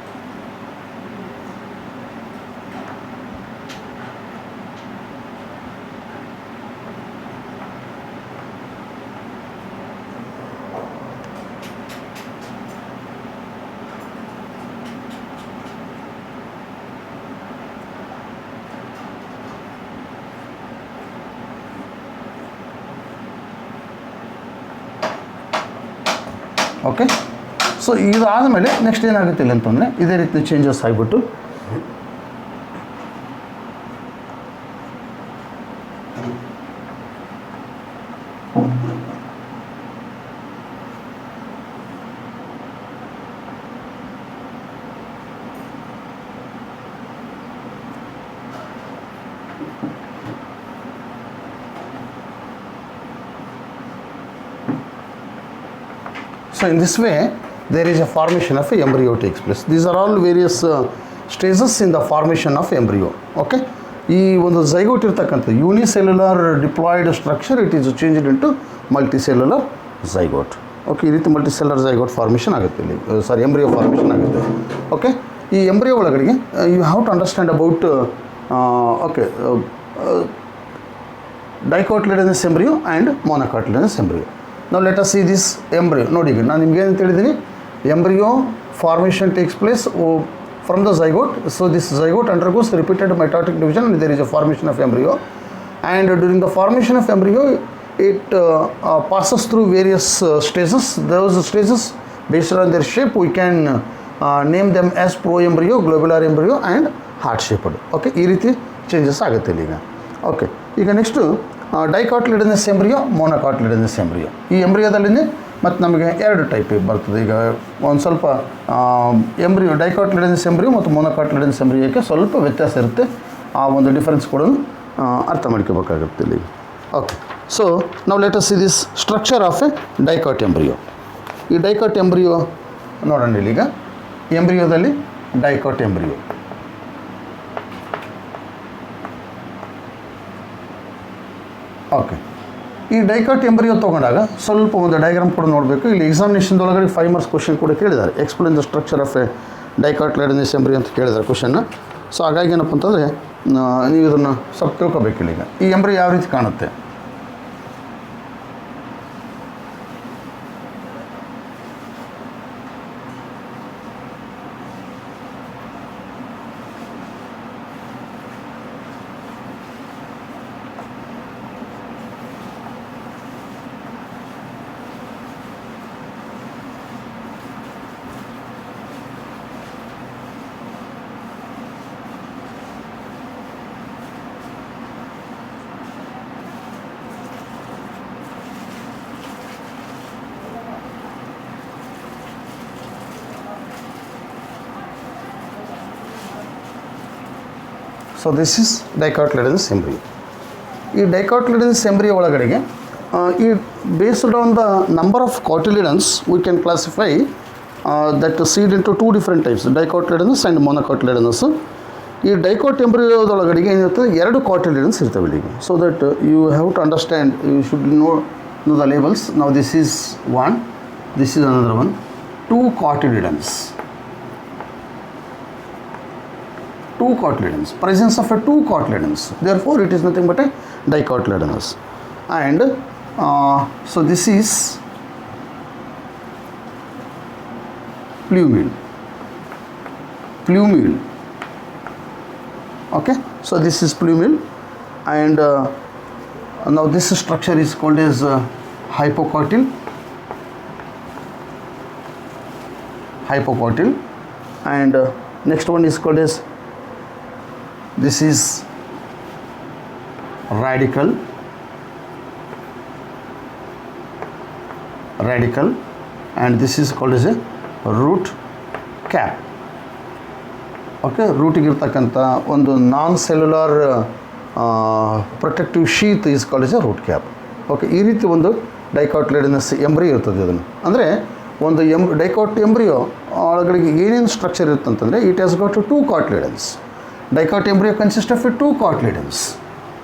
Okay, so ಇದಾದಮೇಲೆ next ಏನಾಗುತ್ತೆ ಇಲ್ಲ ಅಂತಂದರೆ, ಇದೇ ರೀತಿ ಚೇಂಜಸ್ ಆಗಿಬಿಟ್ಟು so in this way there is a formation of a embryo takes place. These are all various stages in the formation of embryo. Okay, ಈ ಒಂದು zygote ಇರ್ತಕ್ಕಂಥ unicellular diploid structure it is changed into multicellular zygote. Okay, ಈ ರೀತಿ multicellular zygote formation ಆಗುತ್ತೆ ಇಲ್ಲಿ, sorry embryo formation ಆಗುತ್ತೆ. Okay, ಈ embryo ಒಳಗಡೆಗೆ you have to understand about okay dicotyledonous embryo and monocotyledonous embryo. Now let us see this embryo. ನೋಡಿ, ನಾನು ನಿಮಗೆ ಏನು ಹೇಳಿದ್ದೀನಿ, embryo formation takes place from the zygote. So this zygote undergoes repeated mitotic division and there is a formation of embryo, and during the formation of embryo it passes through various stages. Those stages, based on their shape, we can name them as pro embryo, globular embryo and heart shaped. Okay, ಈ ರೀತಿ changes ಆಗುತ್ತೆ ಇಲ್ಲಿ ಈಗ. Okay, ಈಗ next ಡೈಕಾಟ್ಲಿಡನಸ್ embryo, ಮೊನೋಕಾಟ್ಲಿಡನಸ್ embryo. ಈ ಎಂಬ್ರಿಯೋದಲ್ಲಿ ಮತ್ತು ನಮಗೆ ಎರಡು ಟೈಪ್ ಬರ್ತದೆ. ಈಗ ಒಂದು ಸ್ವಲ್ಪ ಎಂಬ್ರಿಯೋ ಡೈಕಾಟ್ಲಿಡನಸ್ ಎಂಬ್ರಿಯೋ ಮತ್ತು ಮೊನೋಕಾಟ್ಲಿಡನಸ್ ಎಂಬ್ರಿಯೋಕ್ಕೆ ಸ್ವಲ್ಪ ವ್ಯತ್ಯಾಸ ಇರುತ್ತೆ. ಆ ಒಂದು ಡಿಫರೆನ್ಸ್ ಕೂಡ ಅರ್ಥ ಮಾಡ್ಕೋಬೇಕಾಗುತ್ತೆ ಇಲ್ಲಿ. ಓಕೆ, ಸೊ ನಾವು let us see this structure of A dicot embryo. ಈ ಡೈಕಾಟ್ ಎಂಬ್ರಿಯೋ ನೋಡೋಣ ಇಲ್ಲಿ. ಈಗ ಎಂಬ್ರಿಯೋದಲ್ಲಿ ಡೈಕಾಟ್ ಎಂಬ್ರಿಯೋ, ಓಕೆ, ಈ ಡೈಕಾಟ್ ಎಂಬ್ರಿಯೋ ತೊಗೊಂಡಾಗ ಸ್ವಲ್ಪ ಒಂದು ಡಯಾಗ್ರಾಮ್ ಕೂಡ ನೋಡಬೇಕು. ಇಲ್ಲಿ ಎಕ್ಸಾಮಿನೇಷನ್ದೊಳಗಡೆ 5 ಮಾರ್ಕ್ಸ್ ಕ್ವಶನ್ ಕೂಡ ಕೇಳಿದ್ದಾರೆ. Explain the structure of a dicotyledonous embryo ಅಂತ ಕೇಳಿದ್ದಾರೆ ಕ್ವಶನ್ನ. ಸೊ ಹಾಗಾಗಿ ಏನಪ್ಪ ಅಂತಂದರೆ ನೀವು ಇದನ್ನು ಸ್ವಲ್ಪ ತಿಳ್ಕೊಬೇಕಿಲ್ಲ. ಈಗ ಈ ಎಂಬ್ರಿಯೋ ಯಾವ ರೀತಿ ಕಾಣುತ್ತೆ, ಸೊ ದಿಸ್ ಇಸ್ ಡೈಕಾಟ್ಲಿಡನಸ್ ಎಂಬ್ರಿಯೋ. ಈ ಡೈಕಾಟ್ಲಿಡನಸ್ ಎಂಬ್ರಿಯೋ ಒಳಗಡೆಗೆ based on the number of cotyledons, we can classify that seed into two different types, dicotyledonous and monocotyledonous. ಈ ಡೈಕೋಟ್ ಎಂಬ್ರಿಯೋದೊಳಗಡೆಗೆ ಏನಿರ್ತದೆ, ಎರಡು ಕಾಟಿಲಿಡನ್ಸ್ ಇರ್ತವೆ ಇಲ್ಲಿಗೆ. So that you have to understand, you should know the labels. Now this is one, this is another one. Two cotyledons, presence of a two cotyledons, therefore it is nothing but a dicotyledonous. And so this is plumule. Okay, so this is plumule, and now this structure is called as hypocotyl, and next one is called as, this is radicle, and this is called as a root cap. Okay, ರೂಟಿಗೆ ಇರ್ತಕ್ಕಂಥ ಒಂದು non cellular protective sheath is called as a root cap. Okay, ಈ ರೀತಿ ಒಂದು ಡೈಕಾಟ್ಲಿಡನಸ್ embryo ಇರ್ತದೆ. ಅದನ್ನು ಅಂದರೆ ಒಂದು ಡೈಕಾಟ್ ಎಂಬ್ರಿಯೋ ಒಳಗಡೆ ಏನೇನು ಸ್ಟ್ರಕ್ಚರ್ ಇರುತ್ತಂತಂದರೆ, it has got two cotyledons. Dicot embryo consist of a two cotyledons.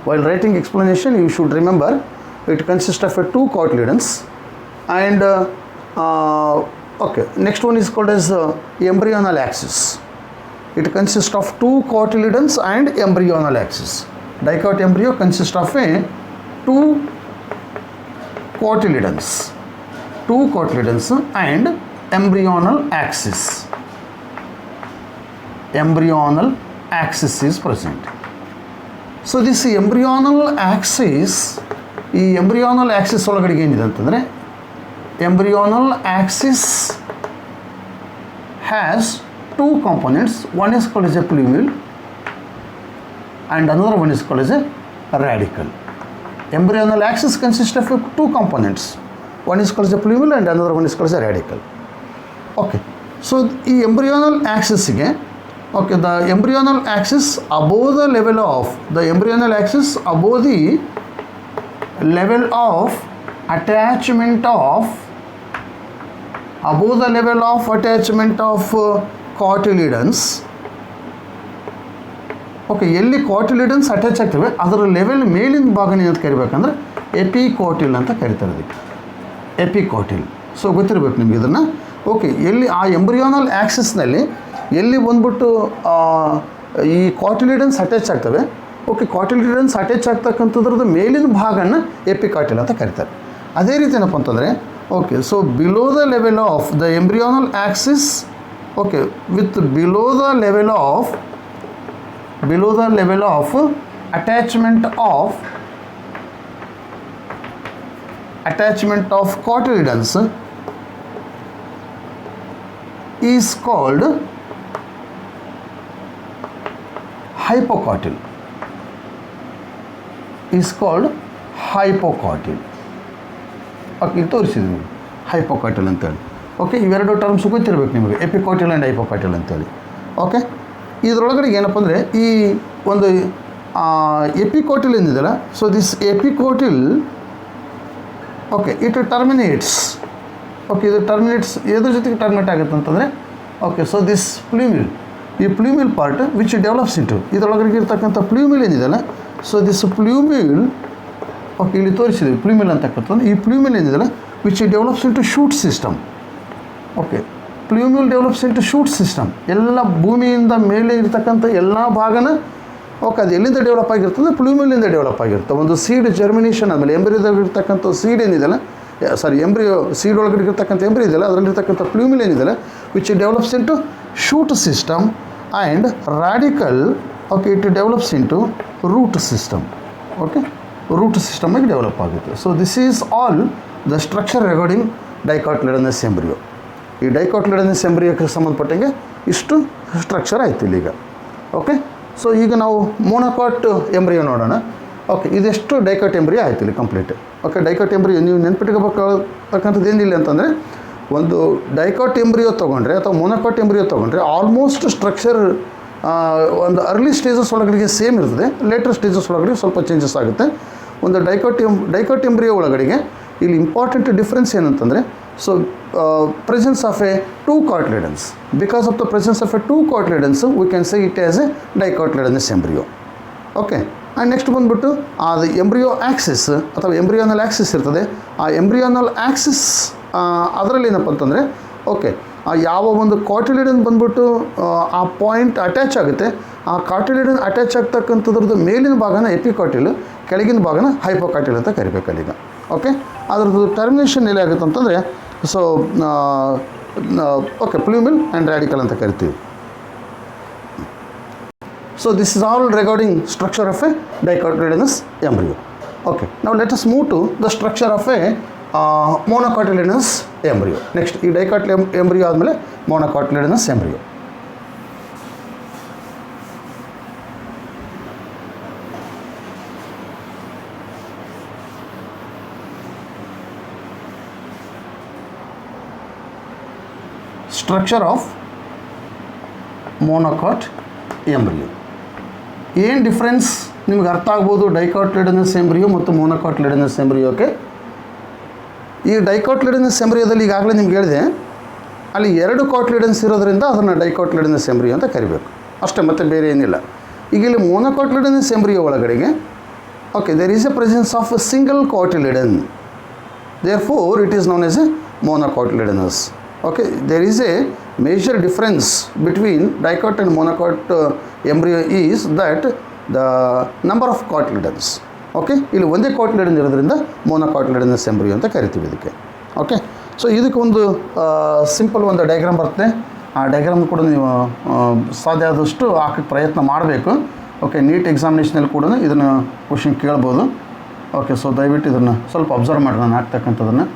While writing explanation you should remember it consist of a two cotyledons. And okay, next one is called as embryonal axis. It consists of two cotyledons and embryonal axis. Dicot embryo consists of a two cotyledons and embryonal axis. Embryonal axis is present. So this embryonal axis, ಈ embryonal axis ಒಳಗಡೆ ಏನಿದೆ ಅಂತಂದರೆ, embryonal axis has two components. One is called as a plumule and another one is called as a radicle. Embryonal axis consists of two components. One is called as a plumule and another one is called as a radicle. Okay, so the embryonal axis again, okay, the embryonal axis above the level of attachment of cotyledons. Okay, ಎಲ್ಲಿ ಕಾಟಿಲಿಡನ್ಸ್ attach ಆಗ್ತವೆ ಅದರ level ಮೇಲಿನ ಭಾಗನ ಏನಂತ ಕರಿಬೇಕಂದ್ರೆ ಎಪಿಕೋಟಿಲ್ ಅಂತ ಕರಿತಾರೆ ಅದಕ್ಕೆ, ಎಪಿಕೋಟಿಲ್. So ಗೊತ್ತಿರಬೇಕು ನಿಮಗೆ ಇದನ್ನು. ಓಕೆ, ಎಲ್ಲಿ ಆ ಎಂಬ್ರಿಯೋನಲ್ ಆ್ಯಕ್ಸಿಸ್ನಲ್ಲಿ ಎಲ್ಲಿ ಬಂದ್ಬಿಟ್ಟು ಈ ಕಾಟಿಲಿಡನ್ಸ್ ಅಟ್ಯಾಚ್ ಆಗ್ತವೆ, ಓಕೆ, ಕಾಟಿಲಿಡನ್ಸ್ ಅಟ್ಯಾಚ್ ಆಗ್ತಕ್ಕಂಥದ್ರದ್ದು ಮೇಲಿನ ಭಾಗನ ಎಪಿಕಾಟಿಲ್ ಅಂತ ಕರಿತಾರೆ. ಅದೇ ರೀತಿ ಏನಪ್ಪ ಅಂತಂದರೆ, okay, so below the level of the embryonal axis, okay, with below the level of attachment of cotyledons is called hypocotyl. Okay, ತೋರಿಸಿದ್ವಿ ಹೈಪೋಕಾಟಿಲ್ ಅಂತೇಳಿ. ಓಕೆ, ಇವೆರಡು ಟರ್ಮ್ಸ್ ಗೊತ್ತಿರಬೇಕು ನಿಮಗೆ, ಎಪಿಕೋಟಿಲ್ ಆ್ಯಂಡ್ ಹೈಪೋಕಾಟಿಲ್ ಅಂತೇಳಿ. ಓಕೆ, ಇದರೊಳಗಡೆ ಏನಪ್ಪ ಅಂದರೆ ಈ ಒಂದು ಎಪಿಕೋಟಿಲ್ ಏನಿದೆಯಲ್ಲ, so this epicotyl, okay, it terminates. Okay, ಇದು ಟರ್ಮಿನೇಟ್ಸ್ ಎದ್ರ ಜೊತೆಗೆ ಟರ್ಮಿನೇಟ್ ಆಗುತ್ತೆ ಅಂತಂದರೆ, ಓಕೆ, ಸೊ ದಿಸ್ ಪ್ಲೂಮಿಲ್, ಈ ಪ್ಲೂಮಿಲ್ ಪಾರ್ಟ್ ವಿಚ್ ಡೆವಲಪ್ಸ್ ಇಂಟು, ಇದರೊಳಗಡೆ ಇರ್ತಕ್ಕಂಥ ಪ್ಲೂಮಿಲ್ ಏನಿದೆಯಲ್ಲ, ಸೊ ದಿಸ್ ಪ್ಲೂಮಿಲ್, ಓಕೆ, ಇಲ್ಲಿ ತೋರಿಸಿದ್ವಿ ಪ್ಲೂಮಿಲ್ ಅಂತಕ್ಕಂಥದ್ದು. ಈ ಪ್ಲೂಮಿಲ್ ಏನಿದೆಯಲ್ಲ which develops into shoot system. Okay, plumule develops into shoot system. ಎಲ್ಲ ಭೂಮಿಯಿಂದ ಮೇಲೆ ಇರ್ತಕ್ಕಂಥ ಎಲ್ಲ ಭಾಗನ, ಓಕೆ, ಅದು ಎಲ್ಲಿಂದ ಡೆವಲಪ್ ಆಗಿರ್ತದೆ, ಪ್ಲೂಮಿಲಿಂದ ಡೆವಲಪ್ ಆಗಿರುತ್ತೆ. ಒಂದು ಸೀಡ್ ಜರ್ಮಿನೇಷನ್ ಆದಮೇಲೆ ಎಂಬ್ರಿಯೋದಾಗಿರ್ತಕ್ಕಂಥ ಸೀಡ್ ಏನಿದೆಯಲ್ಲ, ಎಂಬ್ರಿಯೋ ಸೀಡ್ ಒಳಗಡೆ ಇರ್ತಕ್ಕಂಥ ಎಂಬ್ರಿಯೋ ಇದೆಯಲ್ಲ, ಅದರಲ್ಲಿರ್ತಕ್ಕಂಥ ಪ್ಲೂಮಿಲ್ ಏನಿದೆಯಲ್ಲ which develops into shoot system and radicle, okay, it develops into root system. Okay, root system ಆಗಿ ಡೆವಲಪ್ ಆಗುತ್ತೆ. So this is all the structure regarding dicotyledonous embryo. ಈ dicotyledonous ಎಂಬ್ರಿಯೋಕ್ಕೆ ಸಂಬಂಧಪಟ್ಟಂಗೆ ಇಷ್ಟು ಸ್ಟ್ರಕ್ಚರ್ ಆಯಿತು ಇಲ್ಲಿಗ. ಓಕೆ, ಸೊ ಈಗ ನಾವು monocot embryo ನೋಡೋಣ. Okay, ಇದೆಷ್ಟು ಡೈಕಾಟ್ ಎಂಬ್ರಿಯೋ ಆಯ್ತು ಇಲ್ಲಿ ಕಂಪ್ಲೀಟ್. ಓಕೆ, ಡೈಕಾಟ್ ಎಂಬ್ರಿಯೋ ನೀವು ನೆನ್ಪಿಟ್ಕೋಬೇಕಂಥದ್ದು ಏನಿಲ್ಲ ಅಂತಂದರೆ, ಒಂದು ಡೈಕಾಟ್ ಎಂಬ್ರಿಯೋ ತೊಗೊಂಡ್ರೆ ಅಥವಾ ಮೋನೋಕಾಟ್ ಎಂಬ್ರಿಯೋ ತೊಗೊಂಡ್ರೆ ಆಲ್ಮೋಸ್ಟ್ ಸ್ಟ್ರಕ್ಚರ್ ಒಂದು ಅರ್ಲಿ ಸ್ಟೇಜಸ್ ಒಳಗಡೆಗೆ ಸೇಮ್ ಇರ್ತದೆ, ಲೇಟರ್ ಸ್ಟೇಜಸ್ ಒಳಗಡೆ ಸ್ವಲ್ಪ ಚೇಂಜಸ್ ಆಗುತ್ತೆ. ಒಂದು ಡೈಕಾಟ್ ಎಂಬ್ರಿಯೋ ಒಳಗಡೆಗೆ ಇಲ್ಲಿ ಇಂಪಾರ್ಟೆಂಟ್ ಡಿಫ್ರೆನ್ಸ್ ಏನಂತಂದರೆ, so presence of a two cotyledons. Because of the presence of a two cotyledons we can say it as a dicotyledonous embryo. Okay, and next ಬಂದುಬಿಟ್ಟು ಅದು embryo axis ಅಥವಾ embryonal axis ಇರ್ತದೆ. ಆ embryonal Axis ಅದರಲ್ಲಿ ಏನಪ್ಪ ಅಂತಂದರೆ, okay, ಯಾವ ಒಂದು ಕಾರ್ಟಿಲಿಡನ್ ಬಂದ್ಬಿಟ್ಟು ಆ ಪಾಯಿಂಟ್ ಅಟ್ಯಾಚ್ ಆಗುತ್ತೆ, ಆ ಕಾರ್ಟಿಲಿಡನ್ ಅಟ್ಯಾಚ್ ಆಗ್ತಕ್ಕಂಥದ್ರದ್ದು ಮೇಲಿನ ಭಾಗನ ಎಪಿಕಾಟಿಲ್, ಕೆಳಗಿನ ಭಾಗನ ಹೈಪೋಕಾಟಿಲ್ ಅಂತ ಕರಿಬೇಕು ಅಲ್ಲಿಗ. ಓಕೆ, ಅದರದ್ದು ಟರ್ಮಿನೇಷನ್ ಎಲ್ಲಿ ಆಗುತ್ತೆ ಅಂತಂದರೆ, ಸೊ ಓಕೆ, ಪ್ಲೂಮಿಲ್ ಆ್ಯಂಡ್ ರ್ಯಾಡಿಕಲ್ ಅಂತ ಕರಿತೀವಿ. So this is all regarding structure of a dicotyledonous embryo. Okay, now let us move to the structure of a monocotyledonous embryo. Next, ಈ dicotyledonous embryo ಆದಮೇಲೆ monocotyledonous embryo. Structure of monocot embryo. ಏನು difference ನಿಮ್ಗೆ ಅರ್ಥ ಆಗ್ಬೋದು ಡೈಕಾಟಿಲಿಡನಸ್ embryo ಮತ್ತು ಮೊನೊಕಾಟಿಲಿಡನಸ್ ಎಂಬ್ರಿಯೋಕ್ಕೆ. ಈ ಡೈಕಾಟಿಲಿಡನಸ್ ಎಂಬ್ರಿಯೋದಲ್ಲಿ ಈಗಾಗಲೇ ನಿಮ್ಗೆ ಹೇಳಿದೆ, ಅಲ್ಲಿ 2 ಕಾಟಿಲಿಡನ್ಸ್ ಇರೋದ್ರಿಂದ ಅದನ್ನು ಡೈಕಾಟಿಲಿಡನಸ್ ಎಂಬ್ರಿಯೋ ಅಂತ ಕರಿಬೇಕು ಅಷ್ಟೇ, ಮತ್ತು ಬೇರೆ ಏನಿಲ್ಲ. ಈಗ ಇಲ್ಲಿ ಮೊನೊಕಾಟಿಲಿಡನಸ್ ಎಂಬ್ರಿಯೋ ಒಳಗಡೆಗೆ, okay, there is a presence of a single cotyledon, therefore it is known as a monocotyledonous. Okay, there is a major difference between dicot and monocot embryo is that the number of cotyledons. Okay, ಇಲ್ಲಿ ಒಂದೇ cotyledon ಇರೋದ್ರಿಂದ ಮೊನೊಕಾಟಿಲಿಡನಸ್ embryo ಅಂತ ಕರಿತೀವಿ ಇದಕ್ಕೆ. Okay, so ಇದಕ್ಕೆ ಒಂದು simple ಒಂದು diagram ಬರುತ್ತೆ. ಆ ಡಯಾಗ್ರಾಮ್ ಕೂಡ ನೀವು ಸಾಧ್ಯ ಆದಷ್ಟು ಹಾಕಕ್ಕೆ ಪ್ರಯತ್ನ ಮಾಡಬೇಕು. ಓಕೆ, ನೀಟ್ ಎಕ್ಸಾಮಿನೇಷನಲ್ಲಿ ಕೂಡ ಇದನ್ನು ಕ್ವಶನ್ ಕೇಳ್ಬೋದು. ಓಕೆ, ಸೊ ದಯವಿಟ್ಟು ಇದನ್ನು ಸ್ವಲ್ಪ ಅಬ್ಸರ್ವ್ ಮಾಡಿ ನಾನು ಹಾಕ್ತಕ್ಕಂಥದ್ದನ್ನು.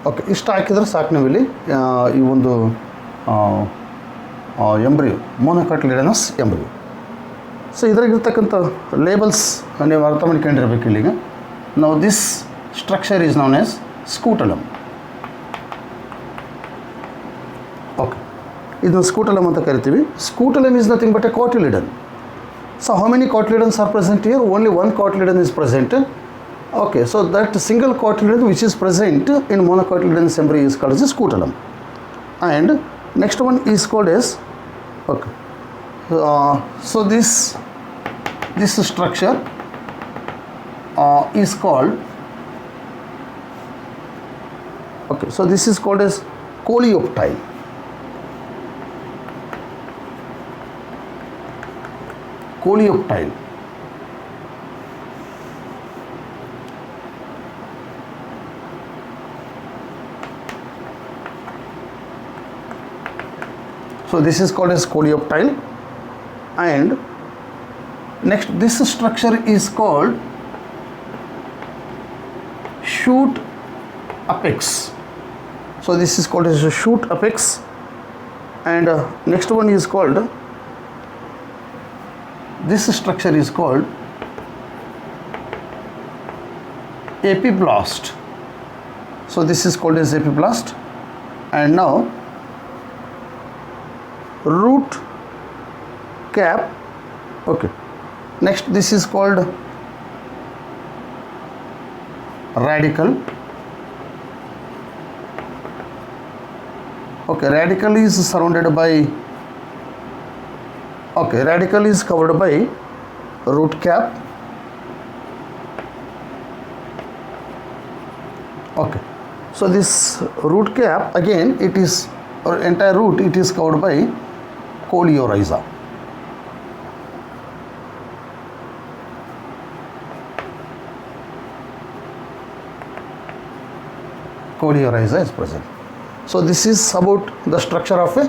ಓಕೆ, ಇಷ್ಟು ಹಾಕಿದ್ರೆ ಸಾಕು. ನೀವು ಇಲ್ಲಿ ಈ ಒಂದು ಎಂಬ್ರಿಯೋ ಮೊನೊಕಾಟಿಲಿಡನಸ್ ಎಂಬ್ರಿಯೋ. ಸೊ ಇದ್ರಾಗಿರ್ತಕ್ಕಂಥ ಲೇಬಲ್ಸ್ ನೀವು ಅರ್ಥ ಮಾಡ್ಕೊಂಡಿರ್ಬೇಕು ಇಲ್ಲಿಗ. ನಾವು this structure is known as scutellum. Okay, ಇದನ್ನು ಸ್ಕೂಟಲಮ್ ಅಂತ ಕರಿತೀವಿ. Scutellum is nothing but a cotyledon. So how many cotyledons are present here? Only 1 cotyledon is present. Okay, so that single cotyledon which is present in monocotyledonous embryo is called as a scutellum. And next one is called as, okay, so this structure is called, okay, so this is called as coleoptile. Coleoptile. So this is called as coleoptile. And next, this structure is called shoot apex. So this is called as a shoot apex. And next one is called, this structure is called epiblast. So this is called as epiblast. And now root cap. Okay, next this is called radicle. Okay, radicle is surrounded by, okay, radicle is covered by root cap. Okay, so this root cap, again it is, or entire root, it is covered by coleorhiza. Coleorhiza is present. So this is about the structure of a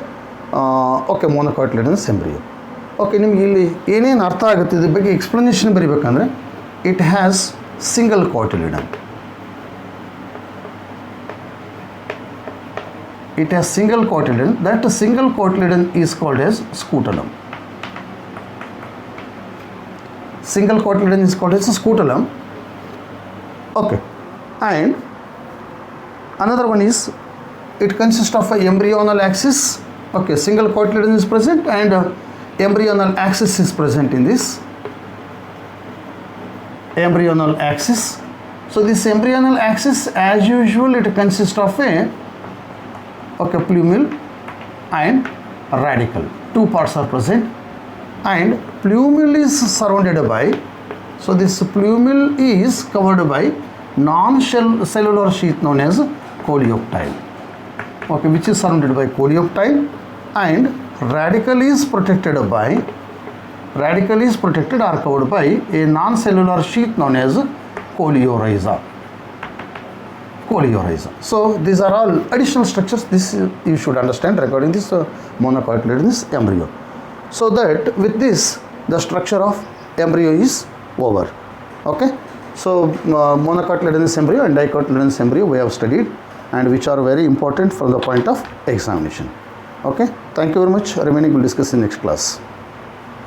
okay, monocotyledonous embryo. Okay, ನಿಮಗೆ ಇಲ್ಲಿ ಏನೇನು ಅರ್ಥ ಆಗುತ್ತೆ ಇದ್ರ ಬಗ್ಗೆ explanation ಬರೀಬೇಕಂದ್ರೆ, it has single cotyledon. It has single cotyledon. That single cotyledon is called as scutellum. Single cotyledon is called as scutellum. Okay, and another one is, it consists of a embryonal axis. Okay, single cotyledon is present and embryonal axis is present in this embryonal axis. So this embryonal axis, as usual, it consists of a, okay, plumule and radicle. Two parts are present, and plumule is surrounded by, so this plumule is covered by non-cellular sheath known as coleoptile. Okay, which is surrounded by coleoptile, and radicle is protected by, radicle is protected or covered by a non-cellular sheath known as coleorhiza. Coleorhiza. So these are all additional structures. This you should understand regarding this monocotyledonous embryo. So that with this, the structure of embryo is over. Okay. So monocotyledonous embryo and dicotyledonous embryo we have studied, and which are very important from the point of examination. Okay, thank you very much. Remaining we'll discuss in next class.